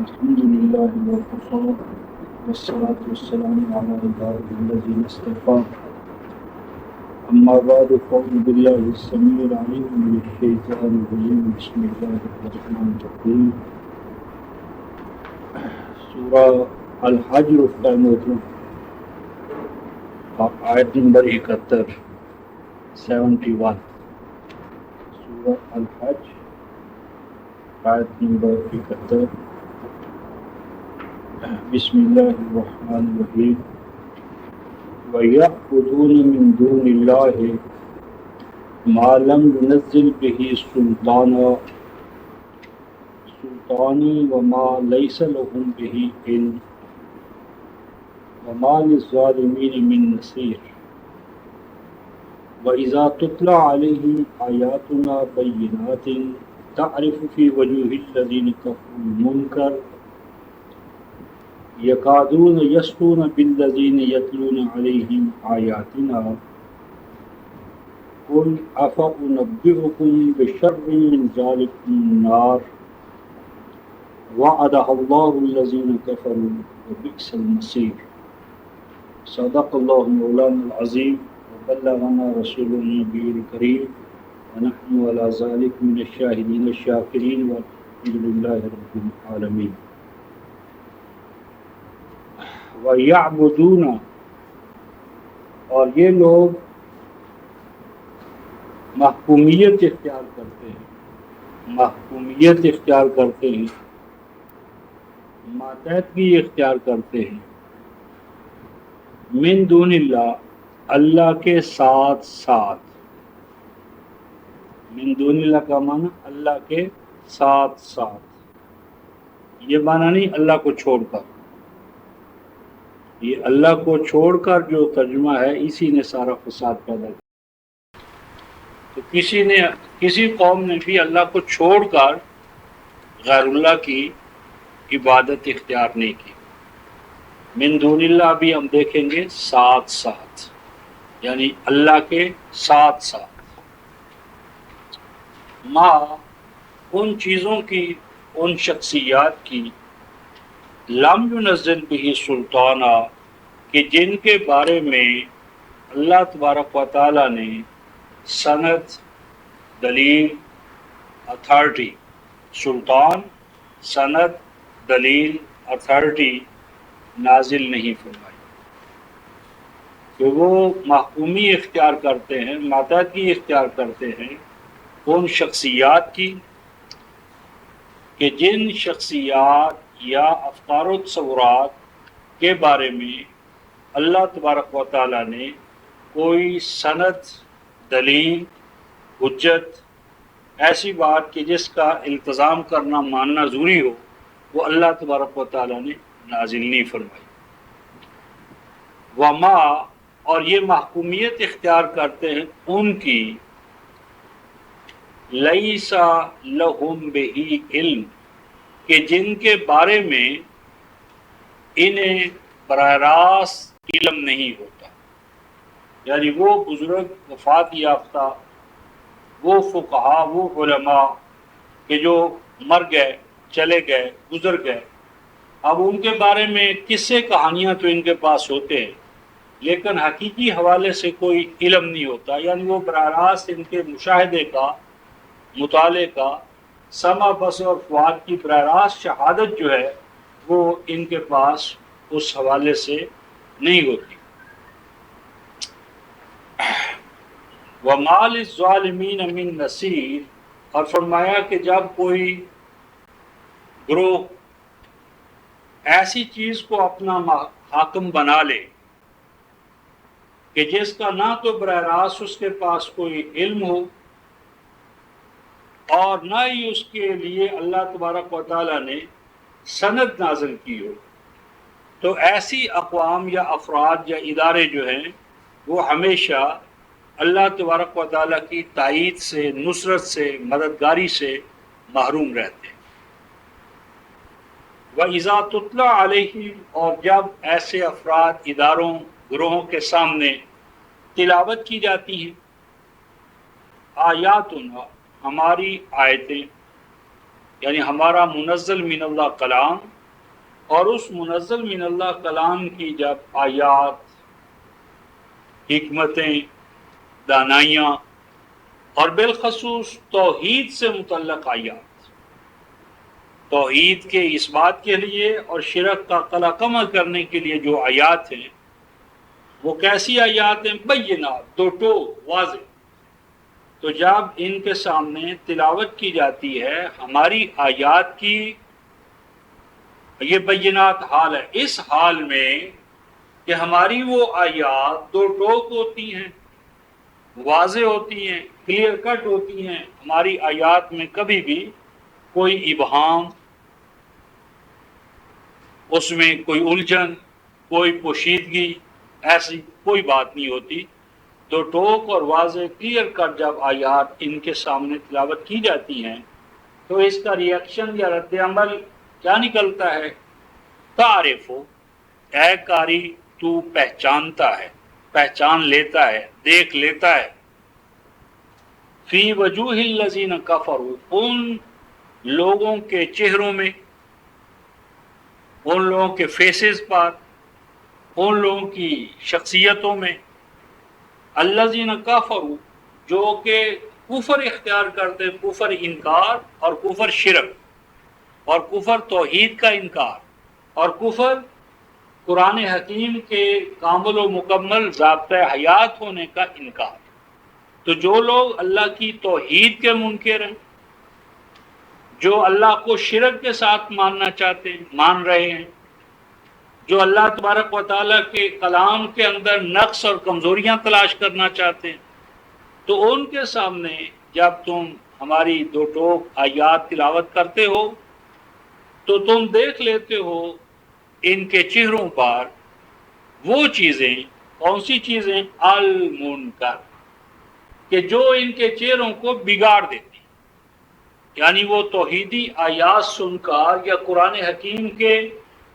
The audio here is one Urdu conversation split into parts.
الحمد لله وكفى والصلاة والسلام على عباده الذين اصطفى أما بعد فأعوذ بالله السميع العليم من الشيطان الرجيم بسم الله الرحمن الرحيم سورہ الحج رفتہ موضوع آیت نمبر 71 سورہ الحج آیت نمبر 71 بسم اللہ الرحمن الرحیم وَيَعْبُدُونَ مِن دُونِ اللَّهِ مَا لَمْ يُنَزِّلْ بِهِ سُلْطَانًا وَمَا لَيْسَ لَهُم بِهِ عِلْمٌ وَمَا لِلظَّالِمِينَ مِن نَصِيرٍ وَإِذَا تُتْلَى عَلَيْهِمْ آيَاتُنَا بَيِّنَاتٍ تَعْرِفُ فِي وُجُوهِ الَّذِينَ كَفَرُوا الْمُنكَرَ يَكَادُونَ يَسْطُونَ بِالَّذِينَ يَتْلُونَ عَلَيْهِمْ آيَاتِنَا قُلْ أَفَأُنَبِّئُكُم بِشَرٍّ مِّن ذَلِكُمُ النَّارَ وَعَدَهَا اللَّهُ الَّذِينَ كَفَرُوا وَبِئْسَ الْمَصِيرُ صدق الله مولانا العظيم وبلغنا رسوله النبي الكريم ونحن على ذلك من الشاهدين الشاكرين والحمد لله رب العالمين وَيَعْبُدُونَ اور یہ لوگ محکومیت اختیار کرتے ہیں ماتحتی اختیار کرتے ہیں من دون اللہ اللہ کے ساتھ من دون اللہ کا معنی اللہ کے ساتھ یہ معنی نہیں اللہ کو چھوڑ کر، یہ اللہ کو چھوڑ کر جو ترجمہ ہے اسی نے سارا فساد پیدا کیا۔ تو کسی قوم نے بھی اللہ کو چھوڑ کر غیر اللہ کی عبادت اختیار نہیں کی۔ من دون اللہ بھی ہم دیکھیں گے ساتھ یعنی اللہ کے ساتھ ماں ان چیزوں کی، ان شخصیات کی لم ينزل به سلطانہ کہ جن کے بارے میں اللہ تبارک و تعالیٰ نے سند، دلیل، اتھارٹی، سلطان، سند، دلیل، اتھارٹی نازل نہیں فرمائی، کہ وہ محکومی اختیار کرتے ہیں، ماتحتی اختیار کرتے ہیں ان شخصیات کی کہ جن شخصیات یا افکار و تصورات کے بارے میں اللہ تبارک و تعالیٰ نے کوئی سند، دلیل، حجت، ایسی بات کہ جس کا التزام کرنا، ماننا ضروری ہو، وہ اللہ تبارک و تعالیٰ نے نازل نہیں فرمائی۔ وما اور یہ محکومیت اختیار کرتے ہیں ان کی لیسا لہم بہی علم کہ جن کے بارے میں انہیں براہ راست علم نہیں ہوتا، یعنی وہ بزرگ وفات یافتہ، وہ فقہا، وہ علماء کہ جو مر گئے، چلے گئے، گزر گئے، اب ان کے بارے میں قصے کہانیاں تو ان کے پاس ہوتے ہیں لیکن حقیقی حوالے سے کوئی علم نہیں ہوتا، یعنی وہ براہ راست ان کے مشاہدے کا، مطالعے کا، سمع بصر اور فؤاد کی براہ راست شہادت جو ہے وہ ان کے پاس اس حوالے سے نہیں ہوتی۔ وَمَا لِلظَّالِمِينَ مِن نَصِيرٍ اور فرمایا کہ جب کوئی گروہ ایسی چیز کو اپنا حاکم بنا لے کہ جس کا نہ تو براہ راست اس کے پاس کوئی علم ہو اور نہ ہی اس کے لیے اللہ تبارک و تعالیٰ نے سند نازل کی ہو، تو ایسی اقوام یا افراد یا ادارے جو ہیں وہ ہمیشہ اللہ تبارک و تعالیٰ کی تائید سے، نصرت سے، مددگاری سے محروم رہتے ہیں۔ وَإِذَا تُتْلَى عَلَيْهِمْ اور جب ایسے افراد، اداروں، گروہوں کے سامنے تلاوت کی جاتی ہیں آیاتنا ہماری آیتیں، یعنی ہمارا منزل من اللہ کلام اور اس منزل من اللہ کلام کی جب آیات، حکمتیں، دانائیاں اور بالخصوص توحید سے متعلق آیات، توحید کے اس بات کے لیے اور شرک کا قلع کم کرنے کے لیے جو آیات ہیں، وہ کیسی آیات ہیں؟ بینات، دو ٹوک، واضح۔ تو جب ان کے سامنے تلاوت کی جاتی ہے ہماری آیات کی، یہ بینات حال ہے، اس حال میں کہ ہماری وہ آیات دو ٹوک ہوتی ہیں، واضح ہوتی ہیں، کلیئر کٹ ہوتی ہیں، ہماری آیات میں کبھی بھی کوئی ابہام، اس میں کوئی الجھن، کوئی پوشیدگی، ایسی کوئی بات نہیں ہوتی۔ دو ٹوک اور واضح کلیئر کٹ جب آیات ان کے سامنے تلاوت کی جاتی ہیں تو اس کا ریئیکشن یا رد عمل کیا نکلتا ہے؟ تعارف ہو، اے قاری تو پہچانتا ہے، پہچان لیتا ہے، دیکھ لیتا ہے، فی وجوہ الذین کفروا، ان لوگوں کے چہروں میں، ان لوگوں کے فیسز پر، ان لوگوں کی شخصیتوں میں، الذین کفروا، جو کہ کفر اختیار کرتے، کفر انکار اور کفر شرک اور کفر توحید کا انکار اور کفر قرآن حکیم کے کامل و مکمل ضابطۂ حیات ہونے کا انکار۔ تو جو لوگ اللہ کی توحید کے منکر ہیں، جو اللہ کو شرک کے ساتھ ماننا چاہتے ہیں، مان رہے ہیں، جو اللہ تبارک و تعالیٰ کے کلام کے اندر نقص اور کمزوریاں تلاش کرنا چاہتے ہیں، تو ان کے سامنے جب تم ہماری دو ٹوک آیات تلاوت کرتے ہو تو تم دیکھ لیتے ہو ان کے چہروں پر وہ چیزیں، کون سی چیزیں؟ المنکر، کہ جو ان کے چہروں کو بگاڑ دیتی، یعنی وہ توحیدی آیات سن کر یا قرآن حکیم کے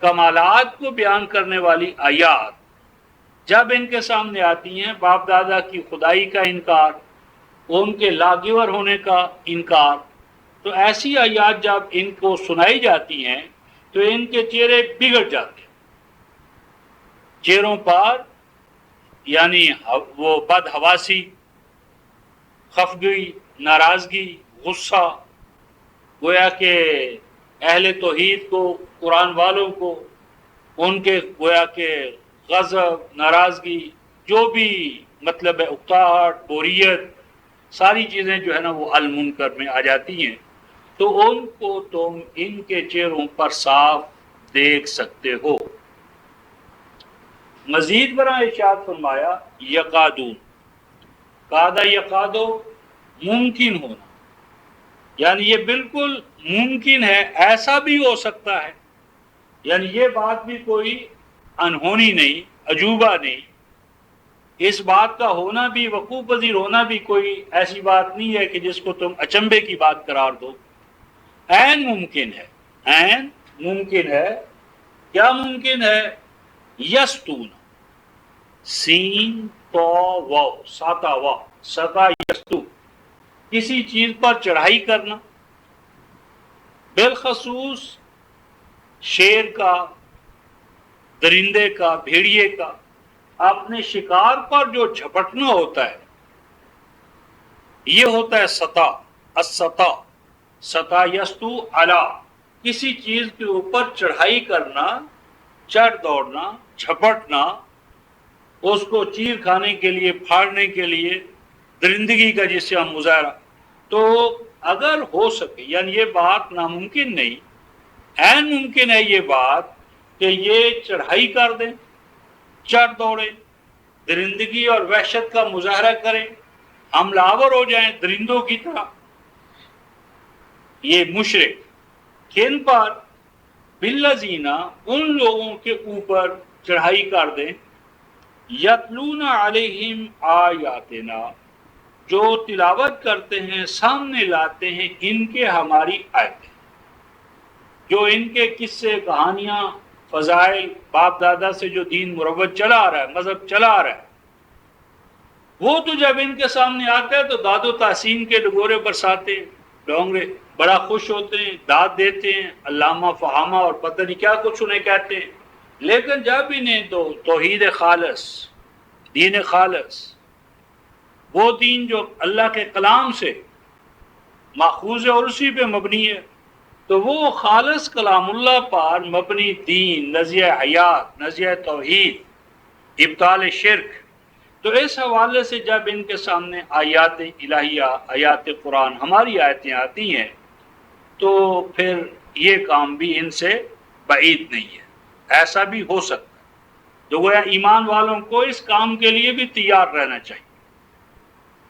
کمالات کو بیان کرنے والی آیات جب ان کے سامنے آتی ہیں، باپ دادا کی خدائی کا انکار، ان کے لاگیور ہونے کا انکار، تو ایسی آیات جب ان کو سنائی جاتی ہیں تو ان کے چہرے بگڑ جاتے ہیں، چہروں پر یعنی وہ بدحواسی، خفگی، ناراضگی، غصہ، گویا کہ اہل توحید کو، قرآن والوں کو، ان کے گویا کہ غضب، ناراضگی، جو بھی مطلب ہے، اکتاہٹ، بوریت، ساری چیزیں جو ہے نا وہ المنکر میں آ جاتی ہیں، تو ان کو تم ان کے چہروں پر صاف دیکھ سکتے ہو۔ مزید برآں ارشاد فرمایا یقادون، قادہ یقادو، ممکن ہونا، یعنی یہ بالکل ممکن ہے، ایسا بھی ہو سکتا ہے، یعنی یہ بات بھی کوئی انہونی نہیں، عجوبہ نہیں، اس بات کا ہونا بھی، وقوع پذیر ہونا بھی کوئی ایسی بات نہیں ہے کہ جس کو تم اچنبے کی بات قرار دو، عین ممکن ہے، عین ممکن ہے۔ کیا ممکن ہے؟ یستون، سین تو واو، ساتا وا، ستا یستو، کسی چیز پر چڑھائی کرنا، بالخصوص شیر کا، درندے کا، بھیڑیے کا، اپنے شکار پر جو جھپٹنا ہوتا ہے، یہ ہوتا ہے ستا، الستا، ستا یستو علا، کسی چیز کے اوپر چڑھائی کرنا، چڑھ دوڑنا، جھپٹنا، اس کو چیر کھانے کے لیے، پھاڑنے کے لیے، درندگی کا جس سے ہم مظاہرہ، تو اگر ہو سکے، یعنی یہ بات ناممکن نہیں، عین ممکن ہے یہ بات کہ یہ چڑھائی کر دیں، چڑھ دوڑیں، درندگی اور وحشت کا مظاہرہ کریں، حملہ آور ہو جائیں درندوں کی طرح، یہ مشرک کن پر؟ بالذین، ان لوگوں کے اوپر چڑھائی کر دیں، یتلون علیہم آیاتنا، جو تلاوت کرتے ہیں، سامنے لاتے ہیں ان کے ہماری آیتیں، جو ان کے قصے، کہانیاں، فضائل، باپ دادا سے جو دین مروج چلا آ رہا ہے، مذہب چلا آ رہا ہے، وہ تو جب ان کے سامنے آتا ہے تو داد و تحسین کے ڈگورے برساتے، ڈونگے بڑا خوش ہوتے ہیں، داد دیتے ہیں، علامہ فہامہ اور پتہ نہیں کیا کچھ انہیں کہتے ہیں، لیکن جب انہیں تو توحید خالص، دین خالص، وہ دین جو اللہ کے کلام سے ماخوذ ہے اور اسی پہ مبنی ہے، تو وہ خالص کلام اللہ پر مبنی دین، نظریہ حیات، نظریہ توحید، ابطال شرک، تو اس حوالے سے جب ان کے سامنے آیات الہیہ، آیات قرآن، ہماری آیتیں آتی ہیں، تو پھر یہ کام بھی ان سے بعید نہیں ہے، ایسا بھی ہو سکتا ہے۔ تو گویا ایمان والوں کو اس کام کے لیے بھی تیار رہنا چاہیے۔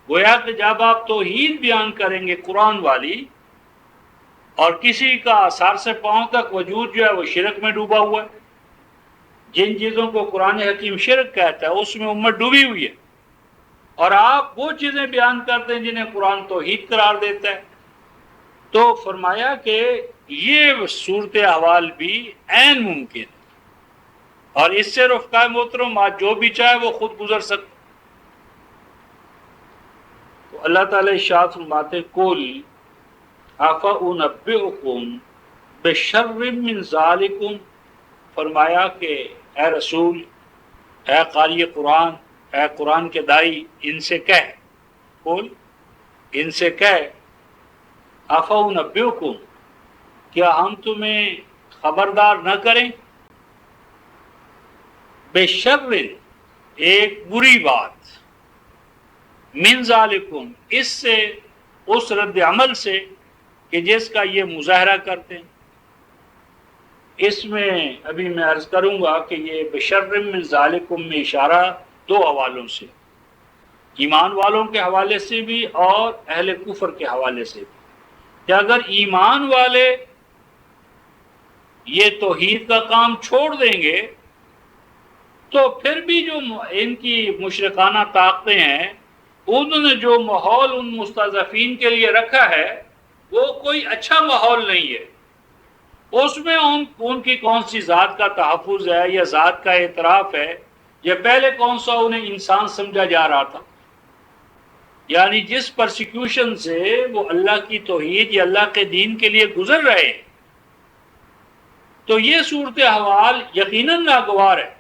گویا کہ جب آپ توحید بیان کریں گے قرآن والی، اور کسی کا سر سے پاؤں تک وجود جو ہے وہ شرک میں ڈوبا ہوا ہے، جن چیزوں کو قرآن حکیم شرک کہتا ہے اس میں امت ڈوبی ہوئی ہے، اور آپ وہ چیزیں بیان کرتے ہیں جنہیں قرآن توحید قرار دیتا ہے، تو فرمایا کہ یہ صورت احوال بھی عین ممکن ہے، اور اس سے رفقائے محترم آج جو بھی چاہے وہ خود گزر سکتا۔ تو اللہ تعالی ارشاد فرماتے قل افانبئکم بشر من ذالکم، فرمایا کہ اے رسول، اے قاری قرآن، اے قرآن کے دائی، ان سے کہہ، قل، ان سے کہہ، افانبئکم، کیا ہم تمہیں خبردار نہ کریں، بشر، ایک بری بات، من ذالکم، اس سے، اس رد عمل سے کہ جس کا یہ مظاہرہ کرتے ہیں۔ اس میں ابھی میں عرض کروں گا کہ یہ بشر من ذالکم میں اشارہ دو حوالوں سے، ایمان والوں کے حوالے سے بھی اور اہل کفر کے حوالے سے بھی، کہ اگر ایمان والے یہ توحید کا کام چھوڑ دیں گے تو پھر بھی جو ان کی مشرکانہ طاقتیں ہیں، انہوں نے جو ماحول ان مستضعفین کے لیے رکھا ہے وہ کوئی اچھا ماحول نہیں ہے، اس میں ان کی کون سی ذات کا تحفظ ہے یا ذات کا اعتراف ہے، یا پہلے کون سا انہیں انسان سمجھا جا رہا تھا، یعنی جس پرسیکیوشن سے وہ اللہ کی توحید یا اللہ کے دین کے لیے گزر رہے ہیں، تو یہ صورتحال یقیناً ناگوار ہے۔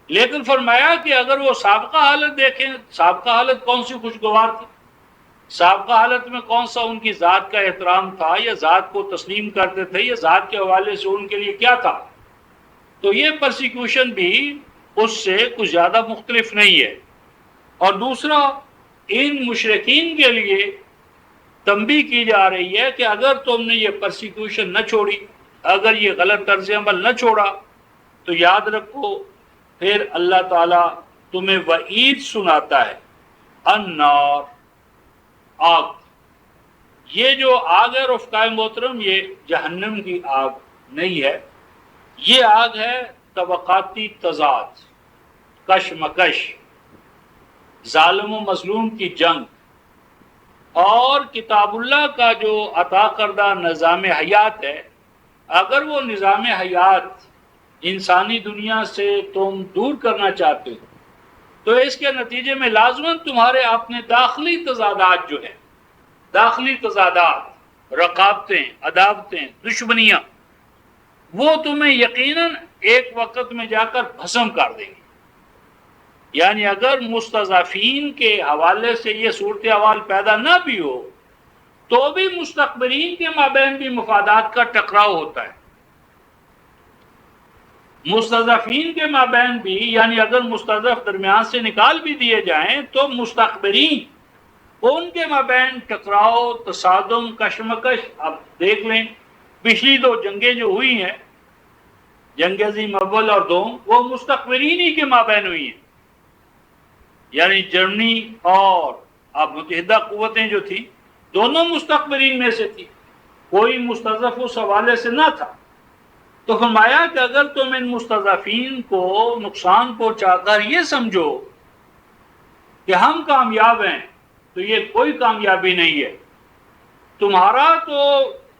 لیکن فرمایا کہ اگر وہ سابقہ حالت دیکھیں، سابقہ حالت کون سی خوشگوار تھی، سابقہ حالت میں کون سا ان کی ذات کا احترام تھا، یا ذات کو تسلیم کرتے تھے، یا ذات کے حوالے سے ان کے لیے کیا تھا، تو یہ پرسیکیوشن بھی اس سے کچھ زیادہ مختلف نہیں ہے۔ اور دوسرا، ان مشرکین کے لیے تنبیہ کی جا رہی ہے کہ اگر تم نے یہ پرسیکیوشن نہ چھوڑی، اگر یہ غلط طرز عمل نہ چھوڑا، تو یاد رکھو پھر اللہ تعالیٰ تمہیں وعید سناتا ہے، النار، آگ۔ یہ جو آگ ہے رفقائے محترم، یہ جہنم کی آگ نہیں ہے، یہ آگ ہے طبقاتی تضاد، کشمکش، ظالم و مظلوم کی جنگ، اور کتاب اللہ کا جو عطا کردہ نظام حیات ہے، اگر وہ نظام حیات انسانی دنیا سے تم دور کرنا چاہتے ہو تو اس کے نتیجے میں لازماً تمہارے اپنے داخلی تضادات جو ہیں، داخلی تضادات، رقابتیں، عداوتیں، دشمنیاں، وہ تمہیں یقیناً ایک وقت میں جا کر بھسم کر دیں گے۔ یعنی اگر مستضعفین کے حوالے سے یہ صورتحال پیدا نہ بھی ہو تو بھی مستقبرین کے مابین بھی مفادات کا ٹکراؤ ہوتا ہے، مستضعفین کے مابین بھی، یعنی اگر مستضعف درمیان سے نکال بھی دیے جائیں تو مستقبرین، ان کے مابین ٹکراؤ، تصادم، کشمکش۔ اب دیکھ لیں پچھلی دو جنگیں جو ہوئی ہیں، جنگ عظیم اول اور دوم، وہ مستقبرین ہی کے مابین ہوئی ہیں، یعنی جرمنی اور اب متحدہ قوتیں جو تھی دونوں مستقبرین میں سے تھی، کوئی مستضعف اس حوالے سے نہ تھا۔ تو فرمایا کہ اگر تم ان مستضعفین کو نقصان پہنچا کر یہ سمجھو کہ ہم کامیاب ہیں، تو یہ کوئی کامیابی نہیں ہے، تمہارا تو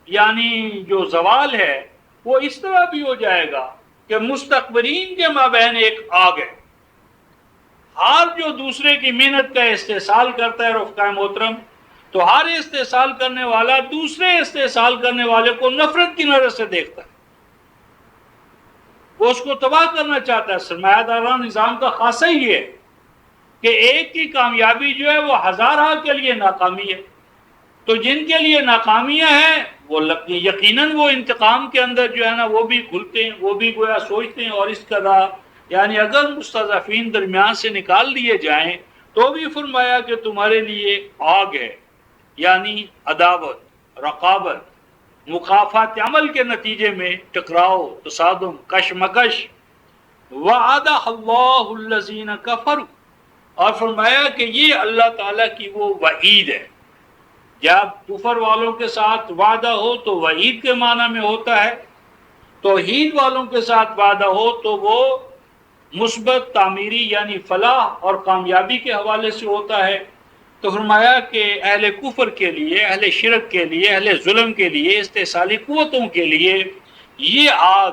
یعنی جو زوال ہے وہ اس طرح بھی ہو جائے گا کہ مستقبرین کے مابین ایک آگ ہے۔ ہر جو دوسرے کی محنت کا استحصال کرتا ہے رفقائے محترم، تو ہر استحصال کرنے والا دوسرے استحصال کرنے والے کو نفرت کی نظر سے دیکھتا ہے، وہ اس کو تباہ کرنا چاہتا ہے۔ سرمایہ دارانہ نظام کا خاصہ ہی ہے کہ ایک کی کامیابی جو ہے وہ ہزارہ کے لیے ناکامی ہے۔ تو جن کے لیے ناکامیاں ہیں وہ یقیناً وہ انتقام کے اندر جو ہے نا وہ بھی گھلتے ہیں، وہ بھی گویا سوچتے ہیں، اور اس طرح یعنی اگر مستضعفین درمیان سے نکال دیے جائیں تو بھی فرمایا کہ تمہارے لیے آگ ہے، یعنی عداوت، رقابت، مخافات عمل کے نتیجے میں ٹکراؤ، تصادم، کشمکش۔ وعدہ اللہ الذین کفروا، اور فرمایا کہ یہ اللہ تعالیٰ کی وہ وعید ہے۔ جب کفر والوں کے ساتھ وعدہ ہو تو وعید کے معنی میں ہوتا ہے، توحید والوں کے ساتھ وعدہ ہو تو وہ مثبت تعمیری یعنی فلاح اور کامیابی کے حوالے سے ہوتا ہے۔ تو فرمایا کہ اہل کفر کے لیے، اہل شرک کے لیے، اہل ظلم کے لیے، استحصالی قوتوں کے لیے یہ آگ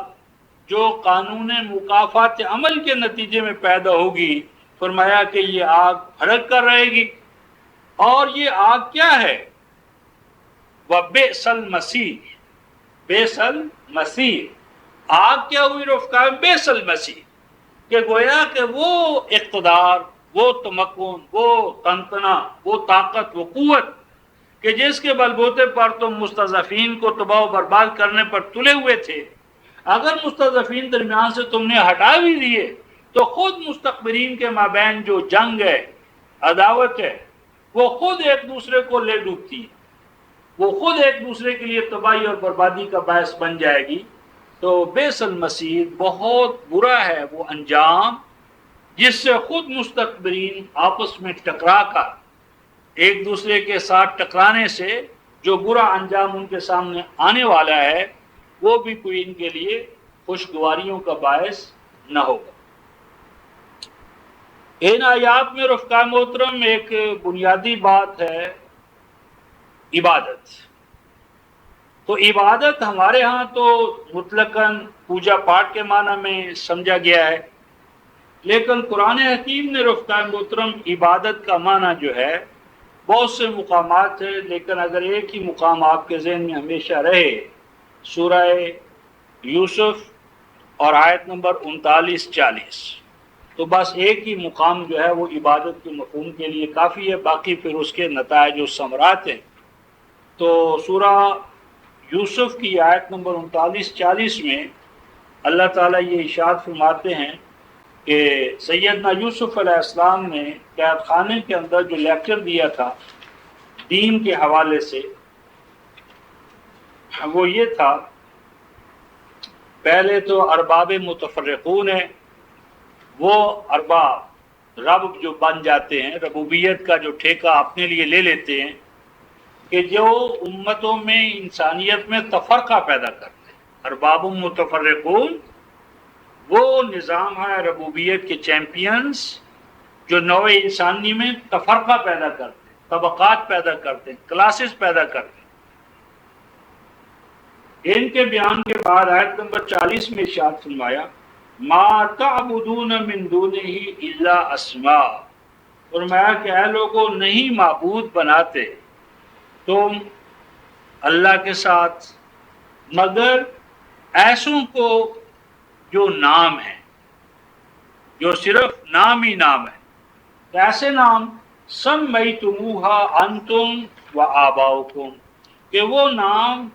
جو قانون مکافات عمل کے نتیجے میں پیدا ہوگی، فرمایا کہ یہ آگ بھڑک کر رہے گی۔ اور یہ آگ کیا ہے؟ وَبِئْسَ الْمَصِيرُ، بئس المصیر، آگ کیا ہوئی رفقا؟ بئس المصیر، کہ گویا کہ وہ اقتدار، وہ تمکن، وہ تنتنا، وہ طاقت، وہ قوت کہ جس کے بلبوتے پر تم مستضعفین کو تباہ و برباد کرنے پر تلے ہوئے تھے، اگر مستضعفین درمیان سے تم نے ہٹا بھی دیے تو خود مستکبرین کے مابین جو جنگ ہے، عداوت ہے، وہ خود ایک دوسرے کو لے ڈوبتی ہے، وہ خود ایک دوسرے کے لیے تباہی اور بربادی کا باعث بن جائے گی۔ تو بئس المصیر، بہت برا ہے وہ انجام جس سے خود مستکبرین آپس میں ٹکرا کر، ایک دوسرے کے ساتھ ٹکرانے سے جو برا انجام ان کے سامنے آنے والا ہے وہ بھی کوئی ان کے لیے خوشگواریوں کا باعث نہ ہوگا۔ ان آیات میں رفقا محترم ایک بنیادی بات ہے عبادت۔ تو عبادت ہمارے ہاں تو مطلقاً پوجا پاٹ کے معنی میں سمجھا گیا ہے، لیکن قرآن حکیم نے رفقا محترم عبادت کا معنی جو ہے بہت سے مقامات ہے، لیکن اگر ایک ہی مقام آپ کے ذہن میں ہمیشہ رہے، سورہ یوسف اور آیت نمبر 39-40، تو بس ایک ہی مقام جو ہے وہ عبادت کے مفہوم کے لیے کافی ہے، باقی پھر اس کے نتائج و ثمرات ہیں۔ تو سورہ یوسف کی آیت نمبر 39-40 میں اللہ تعالیٰ یہ ارشاد فرماتے ہیں کہ سیدنا یوسف علیہ السلام نے قید خانے کے اندر جو لیکچر دیا تھا دین کے حوالے سے، وہ یہ تھا، پہلے تو ارباب متفرقون ہیں، وہ ارباب رب جو بن جاتے ہیں، ربوبیت کا جو ٹھیکہ اپنے لیے لے لیتے ہیں، کہ جو امتوں میں انسانیت میں تفرقہ پیدا کرتے ہیں۔ ارباب متفرقون وہ نظام ہے ربوبیت کے چیمپئنز جو نوع انسانی میں تفرقہ پیدا کرتے ہیں، طبقات پیدا کرتے ہیں، کلاسز پیدا کرتے ہیں۔ ان کے بیان کے بعد آیت نمبر 40 میں ارشاد فرمایا ما تعبدون من دونہ الا اسماء، فرمایا کہ اے لوگوں نہیں معبود بناتے تم اللہ کے ساتھ مگر ایسوں کو جو نام ہیں، جو صرف نام ہی نام ہے۔ تو ایسے نام سمیتموہا انتم و آباؤکم، کہ وہ نام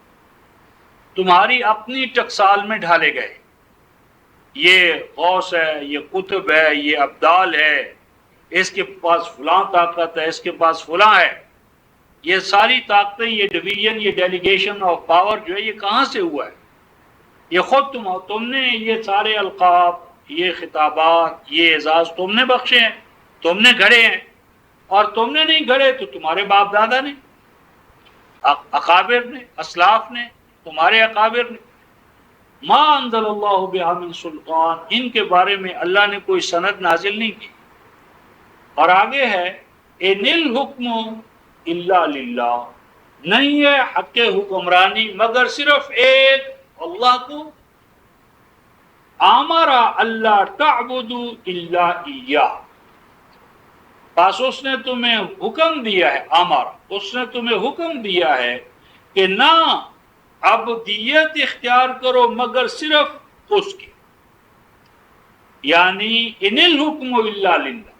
تمہاری اپنی ٹکسال میں ڈھالے گئے، یہ غوث ہے، یہ قطب ہے، یہ ابدال ہے، اس کے پاس فلاں طاقت ہے، اس کے پاس فلاں ہے۔ یہ ساری طاقتیں، یہ ڈویژن، یہ ڈیلیگیشن آف پاور جو ہے یہ کہاں سے ہوا ہے؟ یہ خود تم نے یہ سارے القاب، یہ خطابات، یہ اعزاز تم نے بخشے ہیں، تم نے گھڑے ہیں، اور تم نے نہیں گھڑے تو تمہارے باپ دادا نے، اکابر نے، اسلاف نے، تمہارے اکابر نے۔ ما انزل اللہ بہا من سلطان، ان کے بارے میں اللہ نے کوئی سند نازل نہیں کی۔ اور آگے ہے ان الحکم الا للہ، نہیں ہے حق حکمرانی مگر صرف ایک اللہ کو۔ امر اللہ تعبدوا الا ایاہ، بس اس نے تمہیں حکم دیا ہے، اس نے تمہیں حکم دیا ہے کہ نہ عبودیت اختیار کرو مگر صرف اس کی، یعنی ان الحکم الا للہ،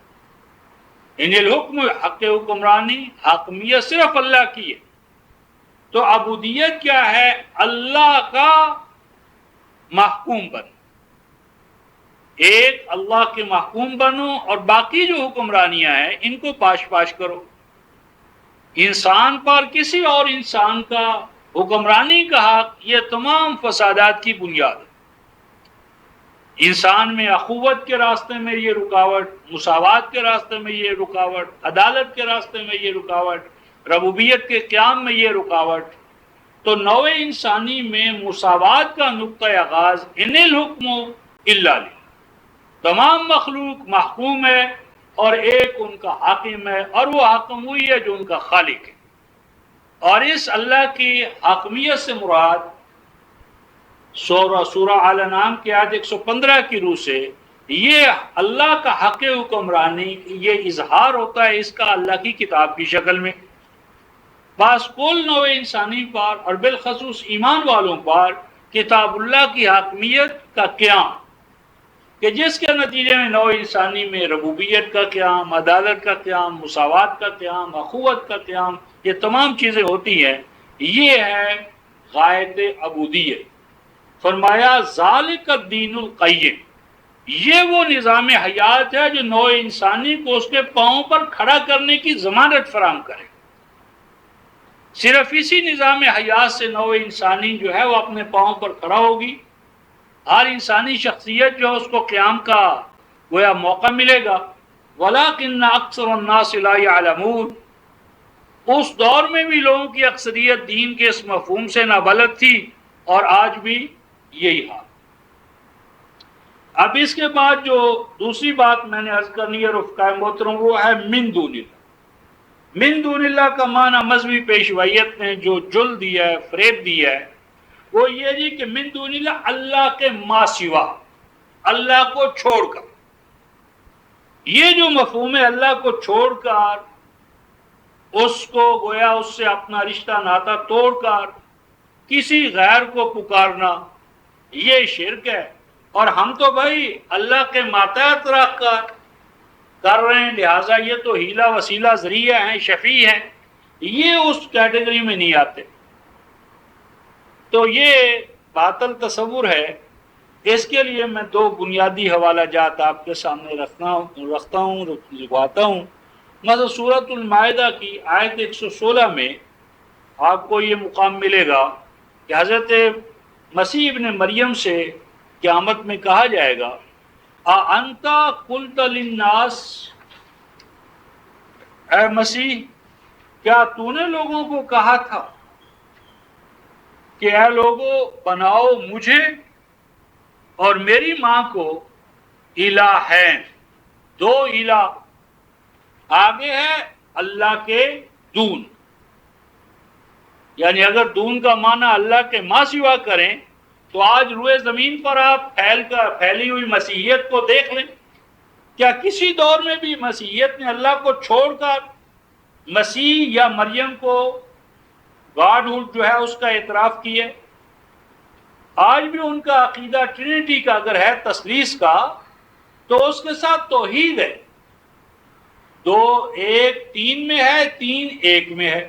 ان الحکم حق حکمرانی حاکمیت صرف اللہ کی ہے۔ تو عبودیت کیا ہے؟ اللہ کا محکوم بنو، ایک اللہ کے محکوم بنو، اور باقی جو حکمرانیاں ہیں ان کو پاش کرو۔ انسان پر کسی اور انسان کا حکمرانی کا حق، یہ تمام فسادات کی بنیاد ہے۔ انسان میں اخوت کے راستے میں یہ رکاوٹ، مساوات کے راستے میں یہ رکاوٹ، عدالت کے راستے میں یہ رکاوٹ، ربوبیت کے قیام میں یہ رکاوٹ۔ تو نوع انسانی میں مساوات کا نقطۂ آغاز ان الحکم الا للہ، تمام مخلوق محکوم ہے اور ایک ان کا حاکم ہے، اور وہ حاکم وہی ہے جو ان کا خالق ہے۔ اور اس اللہ کی حاکمیت سے مراد سورہ آل انعام کی آیت 115 کی روح سے یہ اللہ کا حق حکمرانی، یہ اظہار ہوتا ہے اس کا اللہ کی کتاب کی شکل میں۔ بس کل نوع انسانی پر اور بالخصوص ایمان والوں پر کتاب اللہ کی حاکمیت کا قیام، کہ جس کے نتیجے میں نوع انسانی میں ربوبیت کا قیام، عدالت کا قیام، مساوات کا قیام، اخوت کا قیام، یہ تمام چیزیں ہوتی ہیں، یہ ہے غایت عبودیت۔ فرمایا ذالک الدین القیم، یہ وہ نظام حیات ہے جو نوع انسانی کو اس کے پاؤں پر کھڑا کرنے کی ضمانت فراہم کرے۔ صرف اسی نظام حیات سے نوع انسانی جو ہے وہ اپنے پاؤں پر کھڑا ہوگی، ہر انسانی شخصیت جو ہے اس کو قیام کا گویا موقع ملے گا۔ وَلَٰكِنَّ أَكْثَرَ النَّاسِ لَا يَعْلَمُونَ، اس دور میں بھی لوگوں کی اکثریت دین کے اس مفہوم سے نابلد تھی، اور آج بھی یہی حال۔ اب اس کے بعد جو دوسری بات میں نے عرض کرنی ہے رفقائے محترم، وہ ہے من دون اللہ۔ من دون اللہ کا معنی مذہبی پیشوائیت نے جو جل دیا ہے، فریب دیا ہے، وہ یہ جی کہ من دون اللہ، اللہ کے ما سوا، اللہ کو چھوڑ کر۔ یہ جو مفہوم ہے اللہ کو چھوڑ کر، اس کو گویا اس سے اپنا رشتہ ناتا توڑ کر کسی غیر کو پکارنا، یہ شرک ہے۔ اور ہم تو بھائی اللہ کے ماتحت رکھ کر رہے ہیں، لہٰذا یہ تو ہیلا وسیلہ ذریعہ ہیں، شفیع ہیں، یہ اس کیٹیگری میں نہیں آتے۔ تو یہ باطل تصور ہے۔ اس کے لیے میں دو بنیادی حوالہ جات آپ کے سامنے لکھواتا ہوں۔ مثلا سورۃ المائدہ کی آیت 116 میں آپ کو یہ مقام ملے گا کہ حضرت مسیح ابن مریم سے قیامت میں کہا جائے گا اَأَنْتَ قُلْتَ لِلنَّاسِ، اے مسیح کیا تو نے لوگوں کو کہا تھا کہ اے لوگوں بناؤ مجھے اور میری ماں کو الہین، دو الہ، آگے ہے اللہ کے دون، یعنی اگر دون کا معنی اللہ کے ماں سوا کریں تو آج روئے زمین پر آپ پھیلی ہوئی مسیحیت کو دیکھ لیں، کیا کسی دور میں بھی مسیحیت نے اللہ کو چھوڑ کر مسیح یا مریم کو گاڈ ہوڈ جو ہے اس کا اعتراف کیا؟ آج بھی ان کا عقیدہ ٹرینٹی کا اگر ہے، تثلیث کا، تو اس کے ساتھ توحید ہے، دو ایک تین میں ہے، تین ایک میں ہے،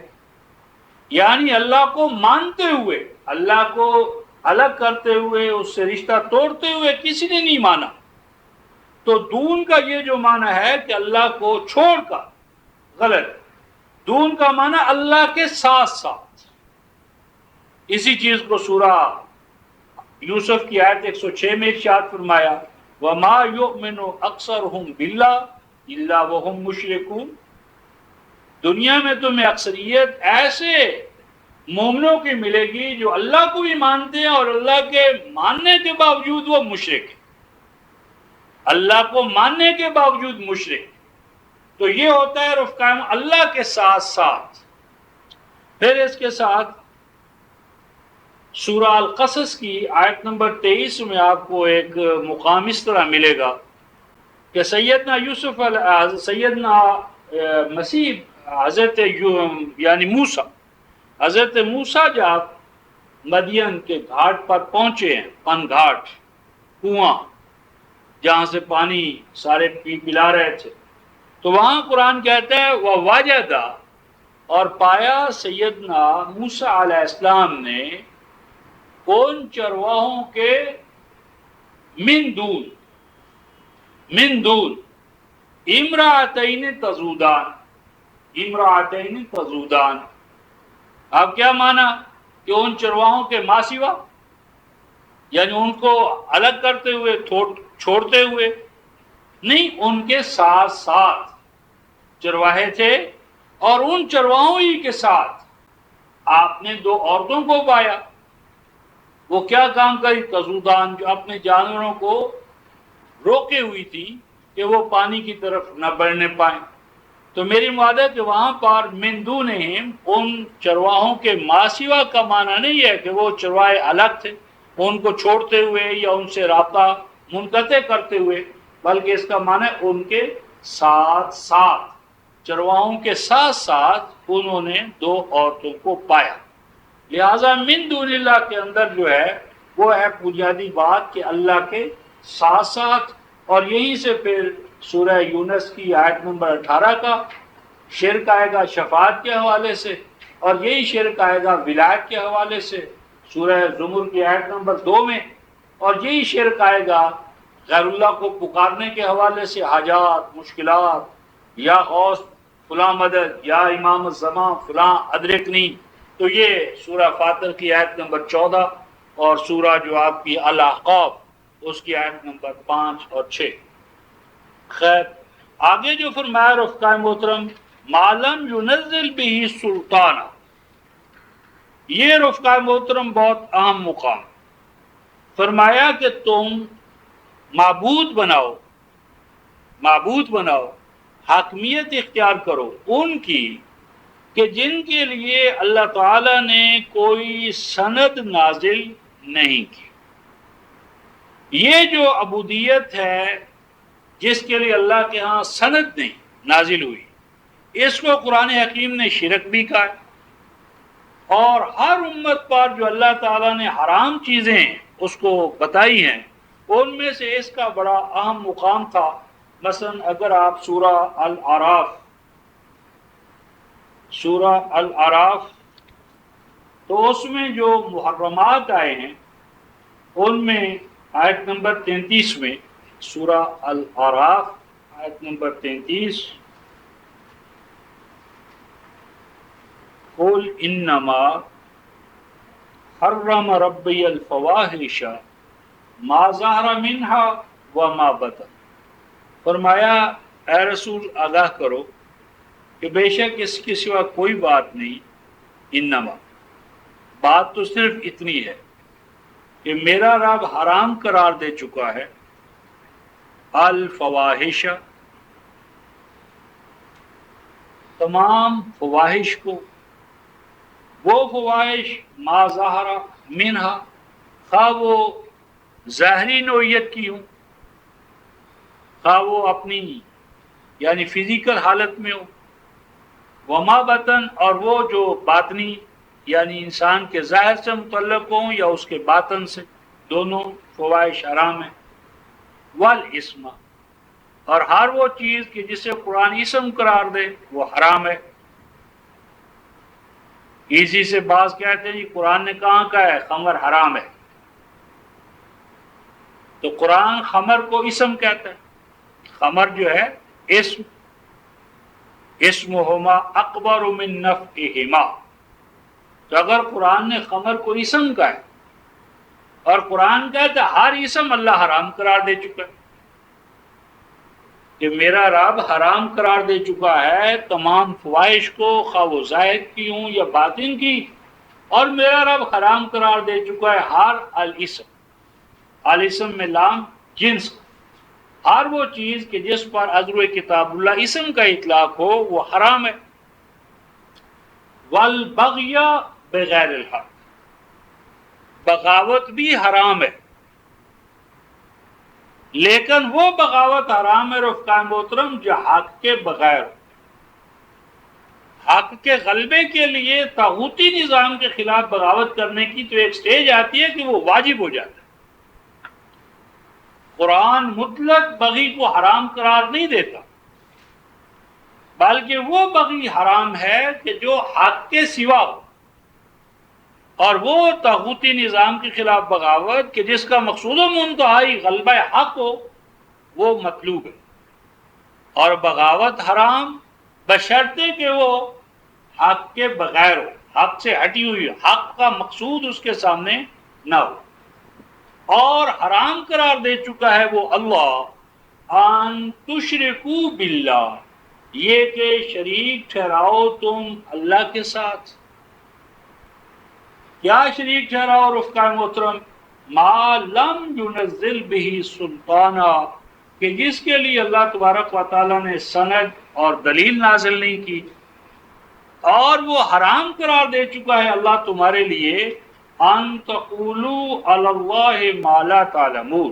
یعنی اللہ کو مانتے ہوئے، اللہ کو الگ کرتے ہوئے، اس سے رشتہ توڑتے ہوئے کسی نے نہیں مانا۔ تو دون کا یہ جو معنی ہے کہ اللہ کو چھوڑ کر، غلط۔ دون کا معنی اللہ کے ساتھ ساتھ۔ اسی چیز کو سورہ یوسف کی آیت 106 میں ارشاد فرمایا وَمَا يُؤْمِنُ أَكْثَرُهُمْ بِاللَّهِ إِلَّا وَهُمْ مُشْرِكُونَ، دنیا میں تمہیں اکثریت ایسے مومنوں کی ملے گی جو اللہ کو بھی مانتے ہیں اور اللہ کے ماننے کے باوجود وہ مشرک ہیں، اللہ کو ماننے کے باوجود مشرک۔ تو یہ ہوتا ہے رفقائے اللہ کے ساتھ ساتھ۔ پھر اس کے ساتھ سورہ القصص کی آیت نمبر 23 میں آپ کو ایک مقام اس طرح ملے گا کہ سیدنا مسیح حضرت یعنی موسیٰ، حضرت موسیٰ جب مدین کے گھاٹ پر پہنچے ہیں، پن گھاٹ، کنواں جہاں سے پانی سارے پلا رہے تھے، تو وہاں قرآن کہتا ہے وَوَجَدَ، اور پایا سیدنا موسیٰ علیہ السلام نے ان چرواہوں کے من دون امرأتین تذودان. اب کیا مانا کہ ان چرواہوں کے ماں سوا، یعنی ان کو الگ کرتے ہوئے چھوڑتے ہوئے نہیں، ان کے ساتھ ساتھ چرواہے تھے، اور ان چرواہوں ہی کے ساتھ آپ نے دو عورتوں کو پایا. وہ کیا کام کری؟ تذودان، جو اپنے جانوروں کو روکے ہوئی تھی کہ وہ پانی کی طرف نہ بڑھنے پائیں. تو میری مراد ہے کہ وہاں پر من دونہم، ان چرواہوں کے ماں سوا کا معنی نہیں ہے کہ وہ چرواہے الگ تھے ان کو چھوڑتے ہوئے یا ان سے رابطہ منقطع کرتے ہوئے، بلکہ اس کا معنی ہے ان کے ساتھ ساتھ، چرواہوں کے ساتھ ساتھ انہوں نے دو عورتوں کو پایا. لہذا من دون اللہ کے اندر جو ہے وہ ہے بنیادی بات کہ اللہ کے ساتھ ساتھ. اور یہیں سے پھر سورہ یونس کی آیت نمبر 18 کا شرک آئے گا شفاعت کے حوالے سے، اور یہی شرک آئے گا ولایت کے حوالے سے سورہ زمر کی آیت نمبر 2 میں، اور یہی شرک آئے گا غیر اللہ کو پکارنے کے حوالے سے، حاجات، مشکلات، یا غوث فلاں مدد، یا امام الزمان فلاں ادرکنی. تو یہ سورہ فاطر کی آیت نمبر 14 اور سورہ جو آپ کی الاحقاف اس کی آیت نمبر 5 اور 6. خیر آگے جو فرمایا رفقائے محترم، معلم ینزل بہ سلطانہ، یہ رفقائے محترم بہت اہم مقام. فرمایا کہ تم معبود بناؤ، حاکمیت اختیار کرو ان کی کہ جن کے لیے اللہ تعالیٰ نے کوئی سند نازل نہیں کی. یہ جو عبودیت ہے جس کے لیے اللہ کے ہاں سند نہیں نازل ہوئی، اس کو قرآن حکیم نے شرک بھی کہا ہے. اور ہر امت پر جو اللہ تعالیٰ نے حرام چیزیں اس کو بتائی ہیں، ان میں سے اس کا بڑا اہم مقام تھا. مثلا اگر آپ سورہ الاعراف تو اس میں جو محرمات آئے ہیں ان میں آیت نمبر 33 میں، سورہ الاعراف آیت نمبر 33، قل انما حرم ربی الفواحش ما ظہر منها وما بطن. فرمایا اے رسول آگاہ کرو کہ بے شک اس کے سوا کوئی بات نہیں. انما، بات تو صرف اتنی ہے کہ میرا رب حرام قرار دے چکا ہے الفواحش، تمام فواحش کو. وہ فواحش ما ظہر منہا، خواہ وہ ظاہری نوعیت کی ہوں، خواہ وہ اپنی یعنی فزیکل حالت میں ہو، وما بطن، اور وہ جو باطنی یعنی انسان کے ظاہر سے متعلق ہوں یا اس کے باطن سے، دونوں فواحش حرام ہیں. والاسم، اور ہر وہ چیز کہ جسے قرآن اسم قرار دے وہ حرام ہے. اسی سے بعض کہتے ہیں جی قرآن نے کہاں کہا ہے خمر حرام ہے، تو قرآن خمر کو اسم کہتا ہے. خمر جو ہے اسمہما اکبر من نفعہما. تو اگر قرآن نے خمر کو اسم کہا ہے اور قرآن کہتا ہے ہر اسم اللہ حرام قرار دے چکا ہے، کہ میرا رب حرام قرار دے چکا ہے تمام فواحش کو، خواہ وہ ظاہر کی ہوں یا باطن کی، اور میرا رب حرام قرار دے چکا ہے ہر الاسم میں لام جنس، ہر وہ چیز کہ جس پر عذر کتاب اللہ اسم کا اطلاق ہو وہ حرام ہے. والبغی بغیر الحق، بغاوت بھی حرام ہے، لیکن وہ بغاوت حرام ہے رفقائے محترم جو حق کے بغیر ہو. حق کے غلبے کے لیے طاغوتی نظام کے خلاف بغاوت کرنے کی تو ایک سٹیج آتی ہے کہ وہ واجب ہو جاتا ہے۔ قرآن مطلق بغی کو حرام قرار نہیں دیتا، بلکہ وہ بغی حرام ہے کہ جو حق کے سوا ہو، اور وہ طاغوتی نظام کے خلاف بغاوت کہ جس کا مقصود و منتہائی غلبہ حق ہو، وہ مطلوب ہے۔ اور بغاوت حرام بشرطے کہ وہ حق کے بغیر ہو، حق سے ہٹی ہوئی ہو، حق کا مقصود اس کے سامنے نہ ہو۔ اور حرام قرار دے چکا ہے وہ اللہ ان تشرکو باللہ، یہ کہ شریک ٹھہراؤ تم اللہ کے ساتھ۔ کیا شریک ٹھہراؤ رفقائے محترم؟ ما لم ينزل به سلطانہ، کہ جس کے لیے اللہ تبارک و تعالیٰ نے سند اور دلیل نازل نہیں کی، اور وہ حرام قرار دے چکا ہے اللہ تمہارے لیے ان تقولوا علی اللہ ما لا تعلمون،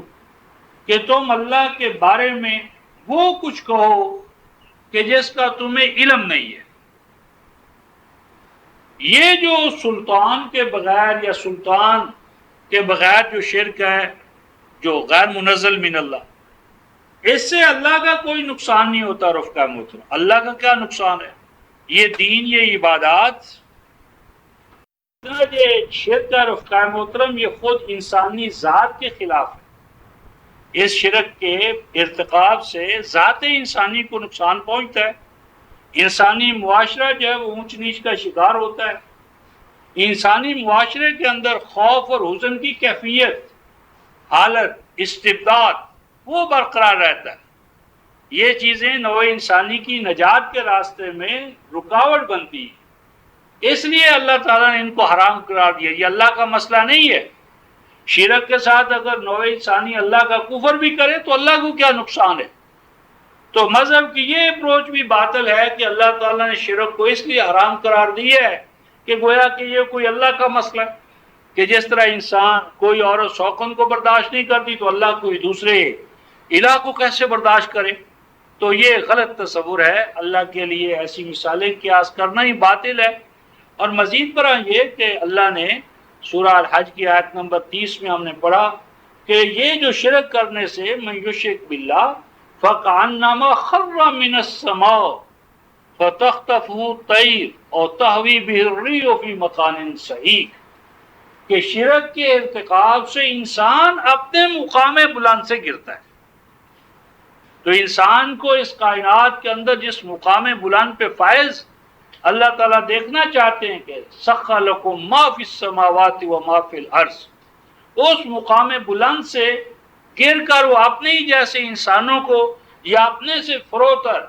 کہ تم اللہ کے بارے میں وہ کچھ کہو کہ جس کا تمہیں علم نہیں ہے۔ یہ جو سلطان کے بغیر یا سلطان کے بغیر جو شرک ہے، جو غیر منزل من اللہ، اس سے اللہ کا کوئی نقصان نہیں ہوتا رفقا محترم۔ اللہ کا کیا نقصان ہے؟ یہ دین، یہ عبادات، یہ شرک کا رفقا محترم یہ خود انسانی ذات کے خلاف ہے۔ اس شرک کے ارتکاب سے ذات انسانی کو نقصان پہنچتا ہے، انسانی معاشرہ جو ہے وہ اونچ نیچ کا شکار ہوتا ہے، انسانی معاشرے کے اندر خوف اور حزن کی کیفیت، حالت، استبداد وہ برقرار رہتا ہے۔ یہ چیزیں نوع انسانی کی نجات کے راستے میں رکاوٹ بنتی ہیں، اس لیے اللہ تعالیٰ نے ان کو حرام قرار دیا۔ یہ اللہ کا مسئلہ نہیں ہے۔ شرک کے ساتھ اگر نوع انسانی اللہ کا کفر بھی کرے تو اللہ کو کیا نقصان ہے؟ تو مذہب کی یہ اپروچ بھی باطل ہے کہ اللہ تعالیٰ نے شرک کو اس لیے حرام قرار دیا ہے کہ گویا کہ یہ کوئی اللہ کا مسئلہ ہے، کہ جس طرح انسان کوئی عورت شوقن کو برداشت نہیں کرتی تو اللہ کوئی دوسرے الہ کو کیسے برداشت کرے؟ تو یہ غلط تصور ہے۔ اللہ کے لیے ایسی مثالیں قیاس کرنا ہی باطل ہے۔ اور مزید برآں یہ کہ اللہ نے سورہ الحج کی آیت نمبر 30 میں ہم نے پڑھا کہ یہ جو شرک کرنے سے من یشرک باللہ فکأنما خر من السماء فتخطفه الطیر اور تہوی به الريح فی مکان صحیح، کہ شرک کے ارتکاب سے انسان اپنے مقام بلند سے گرتا ہے۔ تو انسان کو اس کائنات کے اندر جس مقام بلند پہ فائز اللہ تعالیٰ دیکھنا چاہتے ہیں کہ سخر لکم ما فی السماوات و ما فی الارض، اس مقام بلند سے گر کر وہ اپنے ہی جیسے انسانوں کو یا اپنے سے فروتر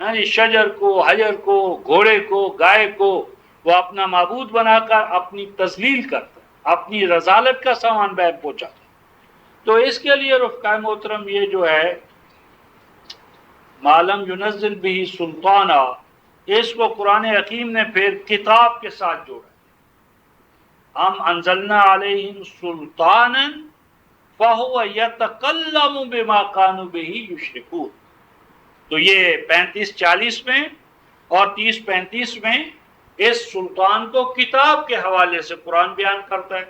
یعنی شجر کو، حجر کو، گھوڑے کو، گائے کو وہ اپنا معبود بنا کر اپنی تذلیل کرتا ہے، اپنی رذالت کا سامان بیگ پہنچاتا ہے۔ تو اس کے لیے رفقائے محترم یہ جو ہے معلم ینزل بھی سلطانہ، اس کو قرآن حکیم نے پھر کتاب کے ساتھ جوڑا۔ ہم انزلنا علیہم سلطانا فہو یتکلم بما کانوا بہ یشرکون۔ تو یہ 35-40 میں اور 30-35 میں اس سلطان کو کتاب کے حوالے سے قرآن بیان کرتا ہے،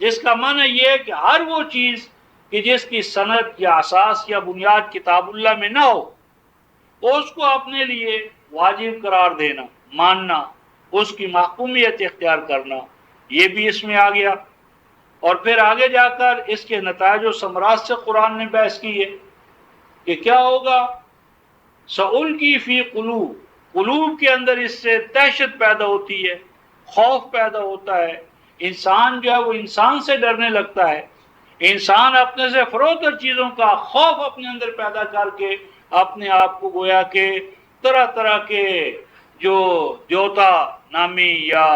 جس کا معنی یہ ہے کہ ہر وہ چیز کہ جس کی سند یا اساس یا بنیاد کتاب اللہ میں نہ ہو، اس کو اپنے لیے واجب قرار دینا، ماننا، اس کی محکومیت اختیار کرنا، یہ بھی اس میں آ گیا۔ اور پھر آگے جا کر اس کے نتائج و ثمرات سے قرآن نے بحث کی ہے کہ کیا ہوگا، سألقی فی قلوب کے اندر اس سے دہشت پیدا ہوتی ہے، خوف پیدا ہوتا ہے، انسان جو ہے وہ انسان سے ڈرنے لگتا ہے، انسان اپنے سے فروتر چیزوں کا خوف اپنے اندر پیدا کر کے اپنے آپ کو گویا کہ طرح طرح کے جو دیوتا نامی یا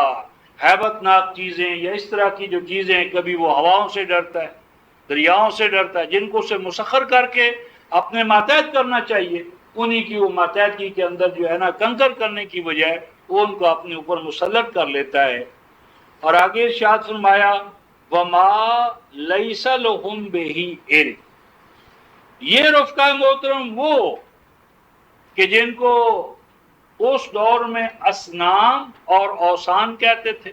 ہیبت ناک چیزیں یا اس طرح کی جو چیزیں، کبھی وہ ہواؤں سے ڈرتا ہے، دریاؤں سے ڈرتا ہے، جن کو اسے مسخر کر کے اپنے ماتحت کرنا چاہیے، انہی کی وہ ماتحتی کے اندر جو ہے نا کنکر کرنے کی بجائے وہ ان کو اپنے اوپر مسلط کر لیتا ہے۔ اور آگے ارشاد فرمایا وما لیس لہم بہ علم، یہ رفقائے محترم وہ کہ جن کو اس دور میں اصنام اور اوثان کہتے تھے.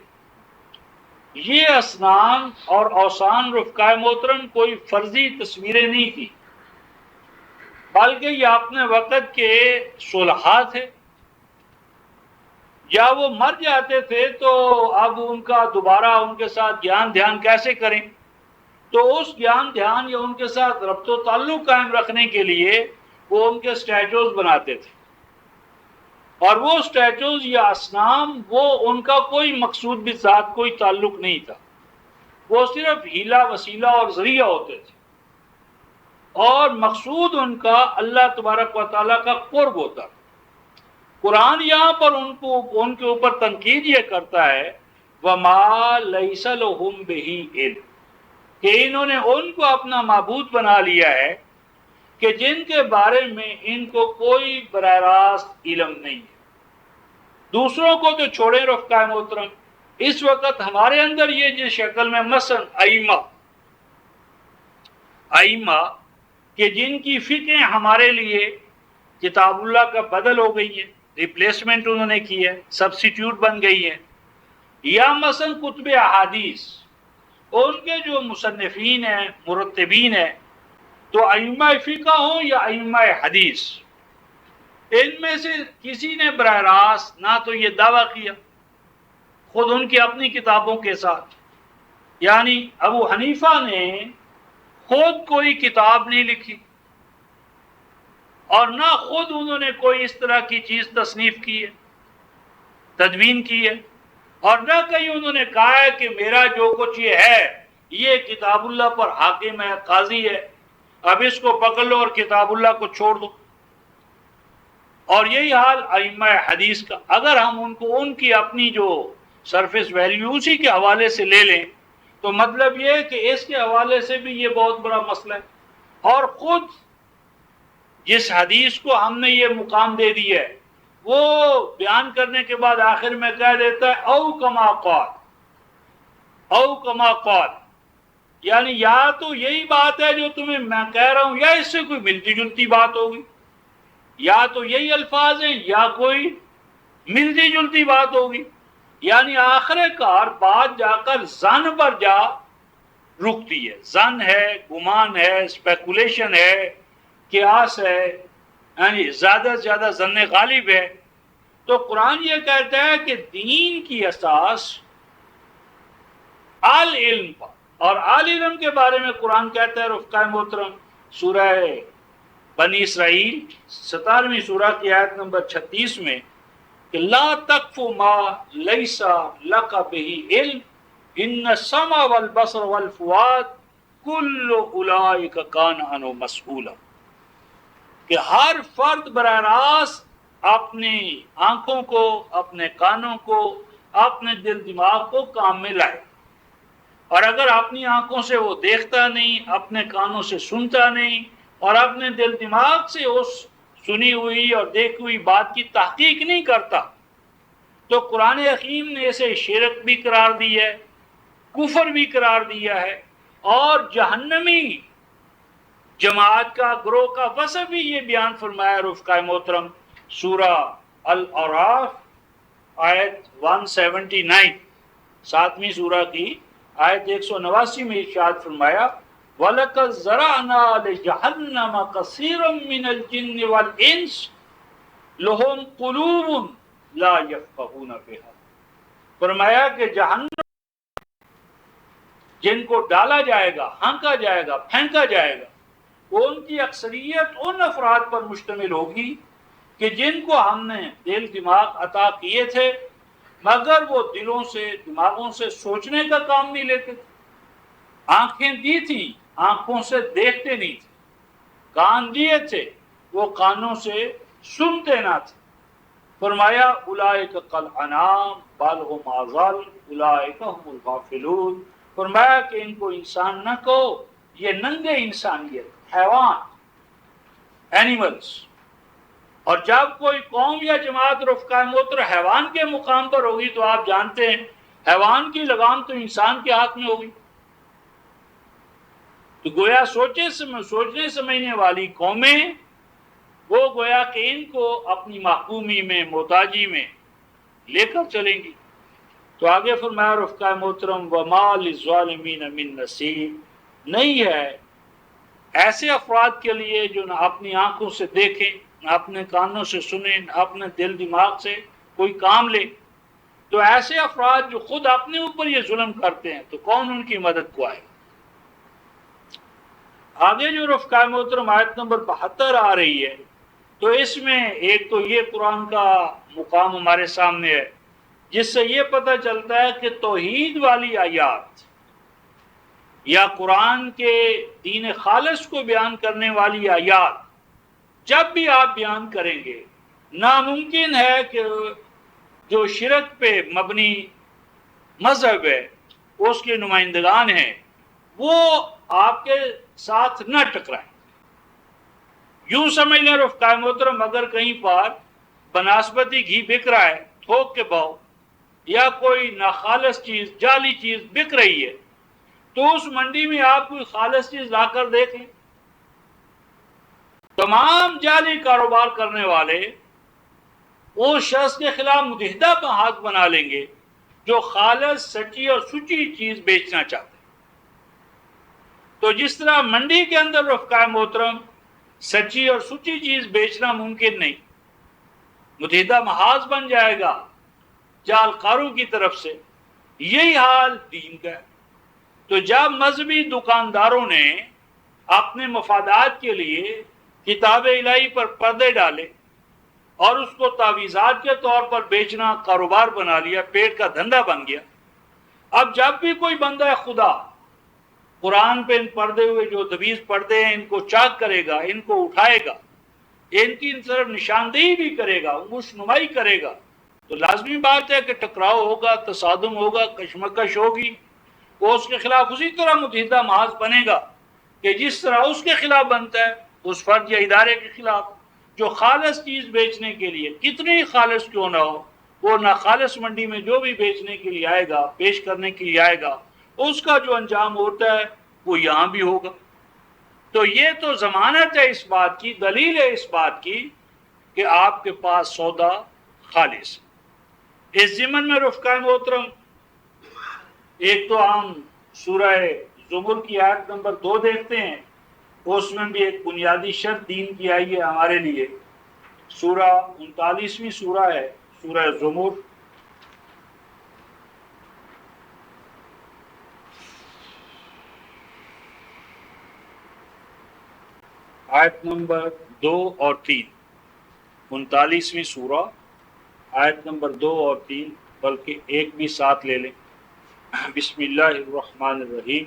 یہ اصنام اور اوثان رفقائے محترم کوئی فرضی تصویریں نہیں تھی، بلکہ یہ اپنے وقت کے صلحاء تھے. یا وہ مر جاتے تھے تو اب ان کا دوبارہ ان کے ساتھ گیان دھیان کیسے کریں؟ تو اس گیان دھیان یا ان کے ساتھ ربط و تعلق قائم رکھنے کے لیے وہ ان کے سٹیچوز بناتے تھے. اور وہ سٹیچوز یا اصنام وہ ان کا کوئی مقصود بھی ساتھ کوئی تعلق نہیں تھا، وہ صرف ہیلا وسیلہ اور ذریعہ ہوتے تھے، اور مقصود ان کا اللہ تبارک و تعالیٰ کا قرب ہوتا تھا. قرآن یہاں پر ان کے اوپر تنقید یہ کرتا ہے وَمَا لَيْسَ لَهُمْ بِهِ عِلْمٌ، کہ انہوں نے ان کو اپنا معبود بنا لیا ہے کہ جن کے بارے میں ان کو کوئی براہ راست علم نہیں ہے. دوسروں کو تو چھوڑے رفقائے محترم، اس وقت ہمارے اندر یہ جس شکل میں مثلا ائمہ کہ جن کی فقہیں ہمارے لیے کتاب اللہ کا بدل ہو گئی ہے، ریپلیسمنٹ انہوں نے کی ہے، سبسٹیوٹ بن گئی ہے، یا مثلا کتب احادیث ان کے جو مصنفین ہیں مرتبین ہیں، تو ائمہ فقہ ہوں یا ائمہ حدیث، ان میں سے کسی نے براہ راست نہ تو یہ دعویٰ کیا خود ان کی اپنی کتابوں کے ساتھ، یعنی ابو حنیفہ نے خود کوئی کتاب نہیں لکھی اور نہ خود انہوں نے کوئی اس طرح کی چیز تصنیف کی ہے، تدوین کی ہے، اور نہ کہیں انہوں نے کہا ہے کہ میرا جو کچھ یہ ہے یہ کتاب اللہ پر حاکم ہے، قاضی ہے، اب اس کو پکڑ لو اور کتاب اللہ کو چھوڑ دو. اور یہی حال ائمہ حدیث کا. اگر ہم ان کی اپنی جو سرفیس ویلیو اسی کے حوالے سے لے لیں تو مطلب یہ ہے کہ اس کے حوالے سے بھی یہ بہت بڑا مسئلہ ہے. اور خود جس حدیث کو ہم نے یہ مقام دے دیا ہے وہ بیان کرنے کے بعد آخر میں کہہ دیتا ہے او کما قال، یعنی یا تو یہی بات ہے جو تمہیں میں کہہ رہا ہوں یا اس سے کوئی ملتی جلتی بات ہوگی، یا تو یہی الفاظ ہیں یا کوئی ملتی جلتی بات ہوگی. یعنی آخر کار بات جا کر ظن پر جا رکتی ہے. ظن ہے، گمان ہے، اسپیکولیشن ہے، قیاس ہے، یعنی زیادہ سے زیادہ ظن غالب ہے. تو قرآن یہ کہتا ہے کہ دین کی اساس العلم پر، اور العلم کے بارے میں قرآن کہتا ہے رفقائے محترم سورہ بنی اسرائیل 17ویں سورہ کی آیت نمبر 36 میں کہ لا تقف ما لیس لک بہ علم ان السمع والبصر والفؤاد کل اولئک کان عنہ مسئولا، کہ ہر فرد براہ راست اپنی آنکھوں کو، اپنے کانوں کو، اپنے دل دماغ کو کام میں لائے. اور اگر اپنی آنکھوں سے وہ دیکھتا نہیں، اپنے کانوں سے سنتا نہیں، اور اپنے دل دماغ سے اس سنی ہوئی اور دیکھی ہوئی بات کی تحقیق نہیں کرتا، تو قرآن حکیم نے اسے شرک بھی قرار دیا ہے، کفر بھی قرار دیا ہے، اور جہنمی جماعت کا گروہ کا وصف بھی یہ بیان فرمایا رفقائے محترم سورہ الاعراف آیت 179، 7ویں سورہ کی آیت 189 میں ارشاد فرمایا وَلَقَدْ ذَرَعْنَا لِجَهَنَّمَ كَثِيرًا مِنَ الْجِنِّ وَالْإِنسِ لَهُمْ قُلُوبٌ لَا يَفْقَهُونَ بِهَا، فرمایا کہ جہنم جن کو ڈالا جائے گا، ہانکا جائے گا، پھینکا جائے گا، وہ ان کی اکثریت ان افراد پر مشتمل ہوگی کہ جن کو ہم نے دل دماغ عطا کیے تھے مگر وہ دلوں سے دماغوں سے سوچنے کا کام نہیں لیتے تھے. آنکھیں دی تھی، آنکھوں سے دیکھتے نہیں تھے، کان دیے تھے، وہ کانوں سے سنتے نہ تھے. فرمایا اولئک کالانعام بل هم اضل اولئک هم الغافلون، فرمایا کہ ان کو انسان نہ کہو، یہ ننگے انسانیت، حیوان، اینیملز. اور جب کوئی قوم یا جماعت رفقائے محترم حیوان کے مقام پر ہوگی تو آپ جانتے ہیں حیوان کی لگام تو انسان کے ہاتھ میں ہوگی. تو گویا سوچنے سمجھنے والی قومیں وہ گویا کہ ان کو اپنی محکومی میں محتاجی میں لے کر چلیں گی۔ تو آگے فرمایا رفقائے محترم وما للظالمین من نصیر، نہیں ہے ایسے افراد کے لیے جو نہ اپنی آنکھوں سے دیکھیں، نہ اپنے کانوں سے سنیں، نہ اپنے دل دماغ سے کوئی کام لے، تو ایسے افراد جو خود اپنے اوپر یہ ظلم کرتے ہیں تو کون ان کی مدد کو آئے گا؟ آگے جو رفقائے محترم آیت نمبر 72 آ رہی ہے، تو اس میں ایک تو یہ قرآن کا مقام ہمارے سامنے ہے جس سے یہ پتہ چلتا ہے کہ توحید والی آیات یا قرآن کے دین خالص کو بیان کرنے والی آیات جب بھی آپ بیان کریں گے، ناممکن ہے کہ جو شرک پہ مبنی مذہب ہے اس کے نمائندگان ہیں وہ آپ کے ساتھ نہ ٹکرائیں۔ یوں سمجھ لیں رفقائے محترم، اگر کہیں پر بناسپتی گھی بک رہا ہے تھوک کے بھاؤ، یا کوئی ناخالص چیز جعلی چیز بک رہی ہے، تو اس منڈی میں آپ کوئی خالص چیز لا کر دیکھ لیں، تمام جعلی کاروبار کرنے والے اس شخص کے خلاف متحدہ ہاتھ بنا لیں گے جو خالص سچی اور سچی چیز بیچنا چاہتے ہیں۔ تو جس طرح منڈی کے اندر رفقائے محترم سچی اور سچی چیز بیچنا ممکن نہیں، متحدہ محاذ بن جائے گا جعل کاروں کی طرف سے، یہی حال دین کا ہے۔ تو جب مذہبی دکانداروں نے اپنے مفادات کے لیے کتاب الہی پر پردے ڈالے اور اس کو تعویذات کے طور پر بیچنا کاروبار بنا لیا، پیٹ کا دھندا بن گیا، اب جب بھی کوئی بندہ خدا قرآن پہ ان پردے ہوئے جو دویز پردے ہیں ان کو چاک کرے گا، ان کو اٹھائے گا، ان کی طرف نشاندہی بھی کرے گا، انگوش نمائی کرے گا، تو لازمی بات ہے کہ ٹکراؤ ہوگا، تصادم ہوگا، کشمکش ہوگی، وہ اس کے خلاف اسی طرح متحدہ محاذ بنے گا کہ جس طرح اس کے خلاف بنتا ہے اس فرد یا ادارے کے خلاف جو خالص چیز بیچنے کے لیے کتنی خالص کیوں نہ ہو، وہ ناخالص منڈی میں جو بھی بیچنے کے لیے آئے گا، پیش کرنے کے لیے آئے گا، اس کا جو انجام ہوتا ہے وہ یہاں بھی ہوگا۔ تو یہ تو ضمانت ہے اس بات کی، دلیل ہے اس بات کی کہ آپ کے پاس سودا خالص ہے۔ اس ضمن میں رفقائے محترم ایک تو ہم سورہ زمر کی آیت نمبر 2 دیکھتے ہیں، اس میں بھی ایک بنیادی شرط دین کی آئی ہے ہمارے لیے۔ سورہ 39ویں سورہ ہے، سورہ زمر، آیت نمبر 2 اور 3، 39ویں سورہ آیت نمبر 2 اور 3، بلکہ ایک بھی ساتھ لے لیں۔ بسم اللہ الرحمن الرحیم،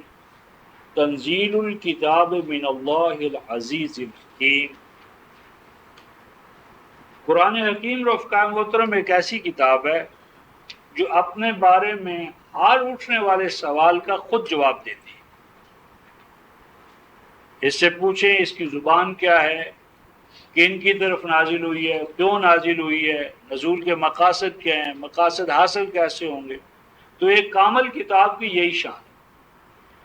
تنزیل الکتاب من اللہ العزیز الحکیم۔ قرآن حکیم رفقائے محترم ایک ایسی کتاب ہے جو اپنے بارے میں ہر اٹھنے والے سوال کا خود جواب دیتی ہے۔ اس سے پوچھیں اس کی زبان کیا ہے، کن کی طرف نازل ہوئی ہے، کیوں نازل ہوئی ہے، نزول کے مقاصد کیا ہیں، مقاصد حاصل کیسے ہوں گے۔ تو ایک کامل کتاب کی یہی شان ہے۔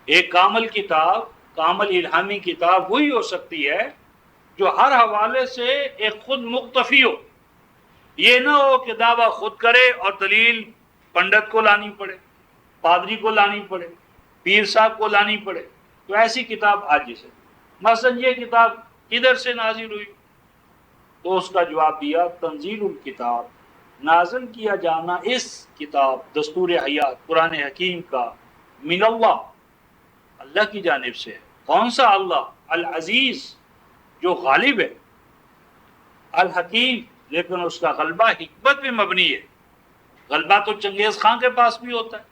ایک کامل کتاب، کامل الہامی کتاب وہی ہو سکتی ہے جو ہر حوالے سے ایک خود مقتفی ہو، یہ نہ ہو کہ دعویٰ خود کرے اور دلیل پنڈت کو لانی پڑے، پادری کو لانی پڑے، پیر صاحب کو لانی پڑے۔ تو ایسی کتاب عاجز ہے۔ مثلا یہ کتاب کدھر سے نازل ہوئی، تو اس کا جواب دیا تنزیل الکتاب، نازل کیا جانا اس کتاب دستور حیات قرآن حکیم کا، من اللہ، اللہ کی جانب سے ہے۔ کون سا اللہ؟ العزیز، جو غالب ہے، الحکیم، لیکن اس کا غلبہ حکمت پہ مبنی ہے۔ غلبہ تو چنگیز خان کے پاس بھی ہوتا ہے،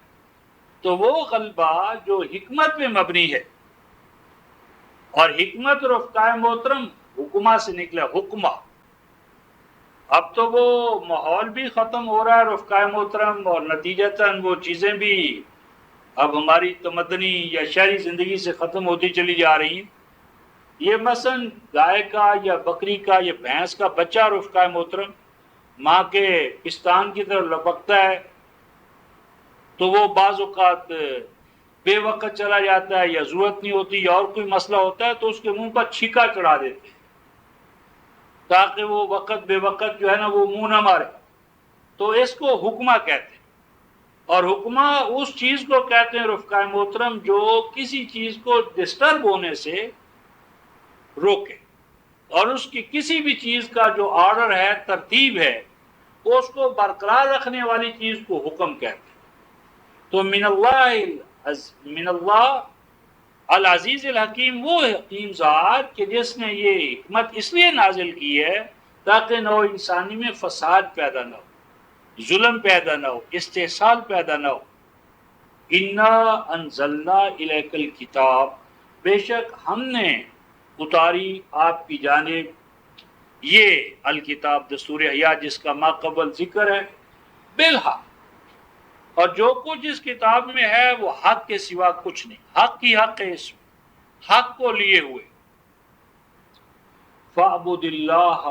تو وہ غلبہ جو حکمت پہ مبنی ہے، اور حکمت رفقائے محترم حکمہ سے نکلا، حکمہ۔ اب تو وہ ماحول بھی ختم ہو رہا ہے رفقائے محترم، اور نتیجتاً وہ چیزیں بھی اب ہماری تمدنی یا شہری زندگی سے ختم ہوتی چلی جا رہی ہیں۔ یہ مثلا گائے کا یا بکری کا یا بھینس کا بچہ رفقائے محترم ماں کے پستان کی طرف لپکتا ہے تو وہ بعض اوقات بے وقت چلا جاتا ہے، یا ضرورت نہیں ہوتی، یا اور کوئی مسئلہ ہوتا ہے تو اس کے منہ پر چھیکا چڑھا دیتے ہیں۔ تاکہ وہ وقت بے وقت جو ہے نا وہ منہ نہ مارے، تو اس کو حکمہ کہتے ہیں۔ اور حکمہ اس چیز کو کہتے ہیں رفقائے محترم جو کسی چیز کو ڈسٹرب ہونے سے روکے، اور اس کی کسی بھی چیز کا جو آرڈر ہے، ترتیب ہے، اس کو برقرار رکھنے والی چیز کو حکم کہتے ہیں۔ تو من اللہ العزیز الحکیم وہ حکیم ذات کہ جس نے یہ حکمت اس لیے نازل کی ہے تاکہ نو انسانی میں فساد پیدا نہ ہو، ظلم پیدا نہ ہو، استحصال پیدا نہ ہو۔ انا انزلنا الیک الکتاب، بے شک ہم نے اتاری آپ کی جانب یہ الکتاب دستور حیات جس کا ما قبل ذکر ہے، بالحق، اور جو کچھ اس کتاب میں ہے وہ حق کے سوا کچھ نہیں، حق ہی حق ہے، اس میں حق کو لیے ہوئے۔ فَاعْبُدِ اللَّهَ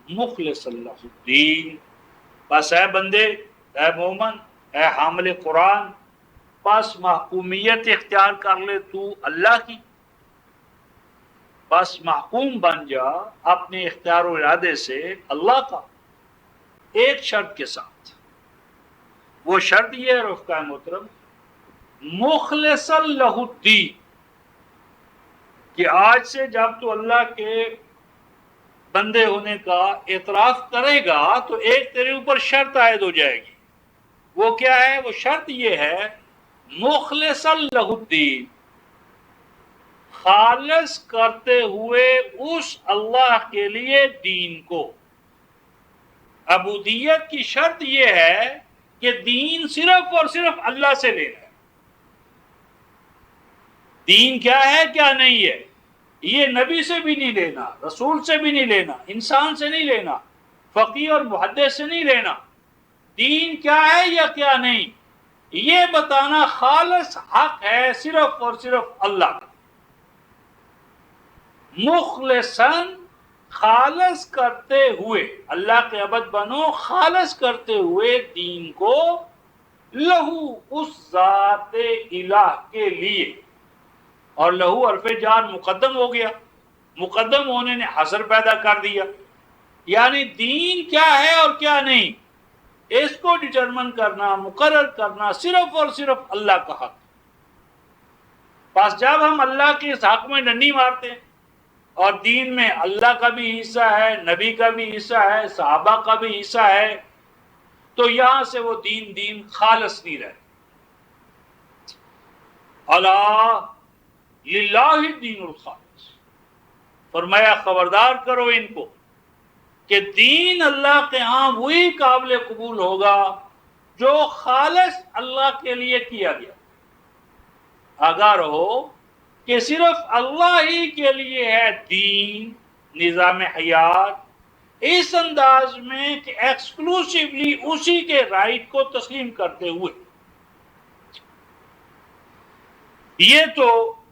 مُخْلِصًا لَهُ الدِّينَ، بس اے بندے، اے مومن، اے حامل قرآن، بس محکومیت اختیار کر لے تو اللہ کی، بس محکوم بن جا اپنے اختیار و ارادے سے اللہ کا، ایک شرط کے ساتھ۔ وہ شرط یہ ہے رفقائے محترم، مخلصا لہ الدین، کہ آج سے جب تو اللہ کے بندے ہونے کا اعتراف کرے گا تو ایک تیرے اوپر شرط عائد ہو جائے گی۔ وہ کیا ہے؟ وہ شرط یہ ہے، مخلصا لہ الدین، خالص کرتے ہوئے اس اللہ کے لیے دین کو۔ عبودیت کی شرط یہ ہے کہ دین صرف اور صرف اللہ سے لینا ہے۔ دین کیا ہے کیا نہیں ہے، یہ نبی سے بھی نہیں لینا، رسول سے بھی نہیں لینا، انسان سے نہیں لینا، فقیہ اور محدث سے نہیں لینا۔ دین کیا ہے یا کیا نہیں، یہ بتانا خالص حق ہے صرف اور صرف اللہ کا۔ مخلصاً، خالص کرتے ہوئے، اللہ کے عبد بنو خالص کرتے ہوئے دین کو، لہو اس ذات الہ کے لیے، اور لہو حرف جار مقدم ہو گیا، مقدم ہونے نے حصر پیدا کر دیا، یعنی دین کیا ہے اور کیا نہیں اس کو ڈٹرمن کرنا، مقرر کرنا صرف اور صرف اللہ کا حق۔ بس جب ہم اللہ کے اس حق میں ڈنڈی مارتے ہیں اور دین میں اللہ کا بھی حصہ ہے، نبی کا بھی حصہ ہے، صحابہ کا بھی حصہ ہے، تو یہاں سے وہ دین خالص نہیں رہے۔ اللہ للہ الدین الخالص، فرمایا خبردار کرو ان کو کہ دین اللہ کے ہاں وہی قابل قبول ہوگا جو خالص اللہ کے لیے کیا گیا۔ آگاہ رہو کہ صرف اللہ ہی کے لیے ہے دین، نظام حیات، اس انداز میں کہ ایکسکلوسیولی اسی کے رائٹ کو تسلیم کرتے ہوئے۔ یہ تو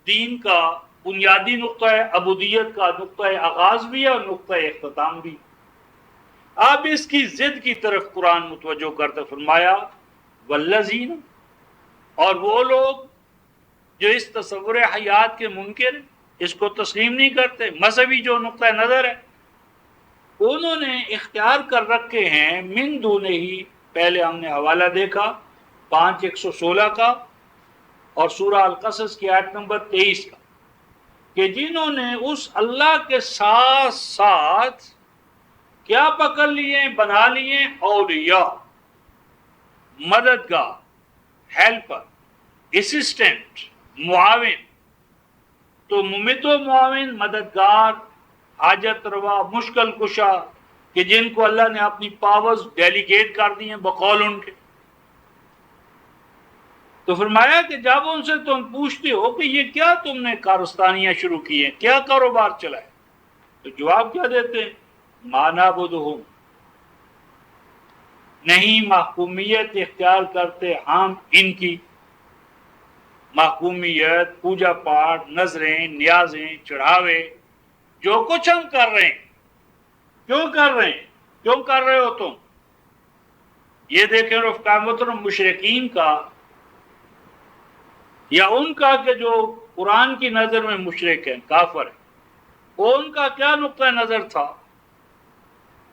دین کا بنیادی نقطہ ہے، عبودیت کا نقطہ آغاز بھی ہے اور نقطہ اختتام بھی۔ اب اس کی ضد کی طرف قرآن متوجہ کرتے فرمایا والذین، اور وہ لوگ جو اس تصور حیات کے منکر، اس کو تسلیم نہیں کرتے، مذہبی جو نقطہ نظر ہے، انہوں نے اختیار کر رکھے ہیں من دونہ ہی، پہلے ہم نے حوالہ دیکھا 5:116 کا اور سورہ القصص کی آیت نمبر 23 کا، کہ جنہوں نے اس اللہ کے ساتھ ساتھ کیا پکڑ لیے، بنا لیے اولیاء، مددگار، ہیلپر، اسسٹنٹ، معاون۔ تو ممد و معاون، مددگار، حاجت روا، مشکل کشا، کہ جن کو اللہ نے اپنی پاورز ڈیلیگیٹ کر دی ہیں بقول ان کے۔ تو فرمایا کہ جب ان سے تم پوچھتے ہو کہ یہ کیا تم نے کارستانیاں شروع کی ہیں، کیا کاروبار چلائے، تو جواب کیا دیتے ہیں؟ ما نعبدہم، نہیں محکومیت اختیار کرتے ہم ان کی، محکومیت، پوجا پاٹ، نظریں، نیازیں، چڑھاوے، جو کچھ ہم کر رہے ہیں، کیوں کر رہے ہیں، کیوں کر رہے ہو تم؟ یہ دیکھیں رفقا محترم، مشرکین کا یا ان کا کہ جو قرآن کی نظر میں مشرک ہیں، کافر ہیں، ان کا کیا نقطہ نظر تھا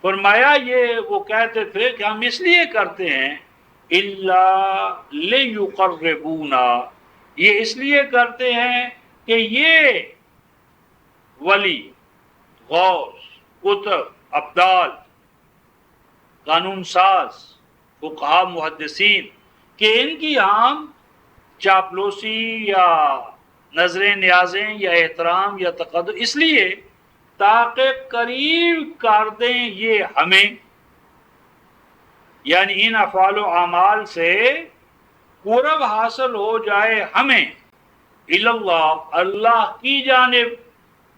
فرمایا یہ وہ کہتے تھے کہ ہم اس لیے کرتے ہیں اللہ لیقربونا، یہ اس لیے کرتے ہیں کہ یہ ولی، غوث، قطب، ابدال، قانون ساز، فقہا، محدثین، کہ ان کی ہم چاپلوسی یا نظریں نیازیں یا احترام یا تقدر اس لیے تاکہ قریب کر دیں یہ ہمیں، یعنی ان افعال و اعمال سے قرب حاصل ہو جائے ہمیں اللہ، اللہ کی جانب،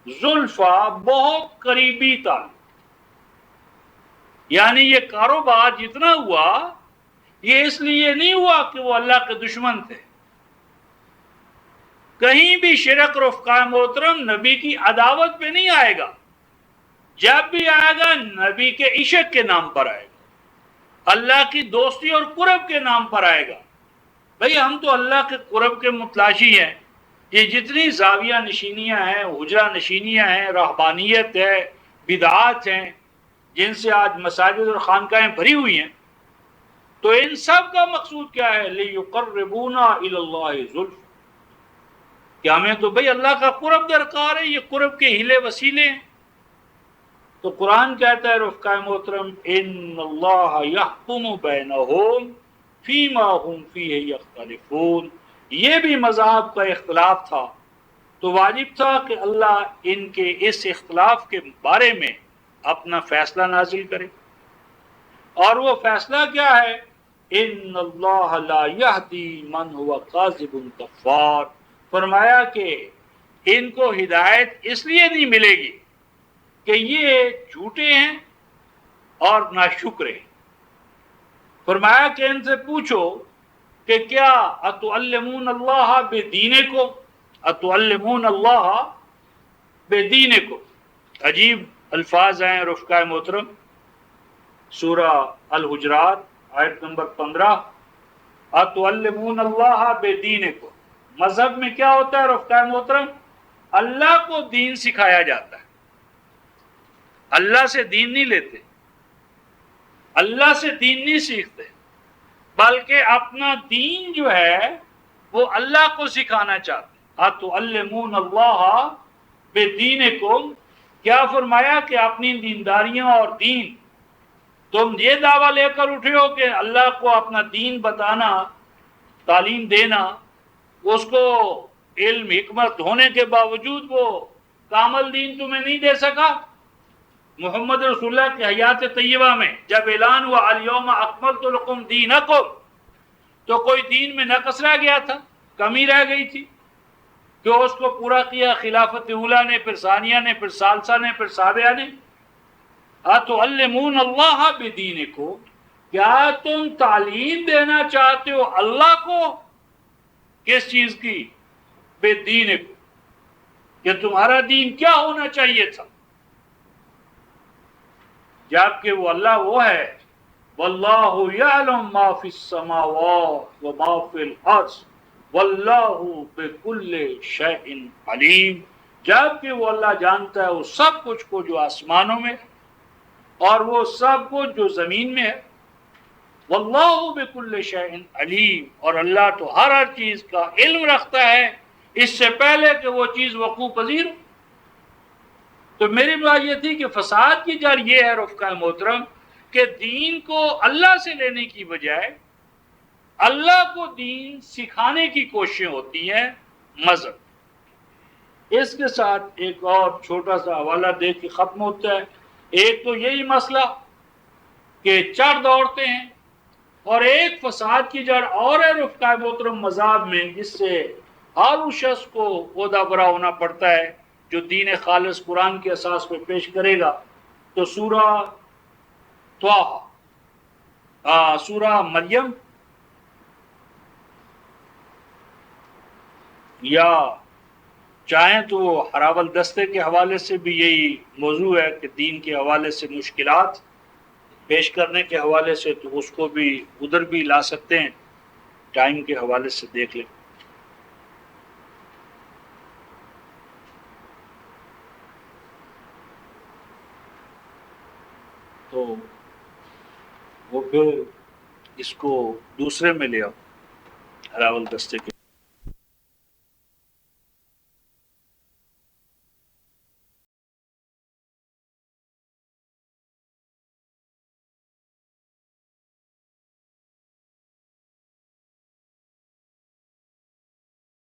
زلفا بہت قریبی تعلق، یعنی یہ کاروبار جتنا ہوا یہ اس لیے نہیں ہوا کہ وہ اللہ کے دشمن تھے، کہیں بھی شرک رفقا محترم نبی کی عداوت پہ نہیں آئے گا، جب بھی آئے گا نبی کے عشق کے نام پر آئے گا، اللہ کی دوستی اور قرب کے نام پر آئے گا۔ بھئی ہم تو اللہ کے قرب کے متلاشی ہیں، یہ جتنی زاویہ نشینیاں ہیں، حجرہ نشینیاں ہیں، رہبانیت ہے، بدعات ہیں، جن سے آج مساجد اور خانقاہیں بھری ہوئی ہیں، تو ان سب کا مقصود کیا ہے؟ لِيُقَرِّبُونَا إِلَى اللَّهِ زُلْفَ، کہ ہمیں تو بھئی اللہ کا قرب درکار ہے، یہ قرب کے ہیلے وسیلے ہیں۔ تو قرآن کہتا ہے رفقائے محترم ان اللہ یحکم بینہم فیما ہم فیہ یختلفون، یہ بھی مذہب کا اختلاف تھا تو واجب تھا کہ اللہ ان کے اس اختلاف کے بارے میں اپنا فیصلہ نازل کرے، اور وہ فیصلہ کیا ہے؟ ان اللہ لا یہدی من هو کاذب کفار، فرمایا کہ ان کو ہدایت اس لیے نہیں ملے گی کہ یہ جھوٹے ہیں اور ناشکر ہیں۔ فرمایا کہ ان سے پوچھو کہ کیا اتعلمون اللہ بدینکم، اتعلمون اللہ بدینکم، عجیب الفاظ ہیں رفقائے محترم، سورہ الحجرات آیت نمبر 15، اتعلمون اللہ بدینکم، مذہب میں کیا ہوتا ہے رفقائے محترم؟ اللہ کو دین سکھایا جاتا ہے، اللہ سے دین نہیں لیتے، اللہ سے دین نہیں سیکھتے، بلکہ اپنا دین جو ہے وہ اللہ کو سکھانا چاہتے ہیں۔ اتعلمون اللہ بدینکم، کیا فرمایا کہ اپنی دینداریاں اور دین، تم یہ دعویٰ لے کر اٹھے ہو کہ اللہ کو اپنا دین بتانا، تعلیم دینا، اس کو علم حکمت ہونے کے باوجود وہ کامل دین تمہیں نہیں دے سکا۔ محمد رسول اللہ کی حیات طیبہ میں جب اعلان ہوا الیوم اکملت لکم دینکم، تو کوئی دین میں نقص رہ گیا تھا، کمی رہ گئی تھی کہ اس کو پورا کیا خلافت اولیٰ نے، پھر ثانیہ نے، پھر ثالثہ نے، پھر سابعہ نے۔ اتعلمون اللہ بدینکم، کیا تم تعلیم دینا چاہتے ہو اللہ کو کس چیز کی؟ بدینکم، کہ تمہارا دین کیا ہونا چاہیے تھا، جبکہ وہ اللہ وہ ہے واللہ یعلم ما فی السماوات وما فی الارض واللہ بکل شیء علیم، جبکہ وہ اللہ جانتا ہے وہ سب کچھ کو جو آسمانوں میں اور وہ سب کچھ جو زمین میں ہے، واللہ بکل شیء علیم، اور اللہ تو ہر چیز کا علم رکھتا ہے اس سے پہلے کہ وہ چیز وقوع پذیر ہو۔ تو میری بات یہ تھی کہ فساد کی جڑ یہ ہے رفقائے محترم کہ دین کو اللہ سے لینے کی بجائے اللہ کو دین سکھانے کی کوششیں ہوتی ہیں مذہب۔ اس کے ساتھ ایک اور چھوٹا سا حوالہ دے کے ختم ہوتا ہے۔ ایک تو یہی مسئلہ کہ چڑھ دوڑتے ہیں، اور ایک فساد کی جڑ اور ہے رفقائے محترم مذہب میں، جس سے ہر اس شخص کو عہدہ برا ہونا پڑتا ہے جو دین خالص قرآن کے اساس پہ پیش کرے گا۔ تو سورہ طٰہٰ، سورہ مریم، یا چاہیں تو حراول دستے کے حوالے سے بھی یہی موضوع ہے کہ دین کے حوالے سے مشکلات پیش کرنے کے حوالے سے، تو اس کو بھی ادھر بھی لا سکتے ہیں، ٹائم کے حوالے سے دیکھ لیں۔ تو وہ پھر اس کو دوسرے میں لیا راول دستے کے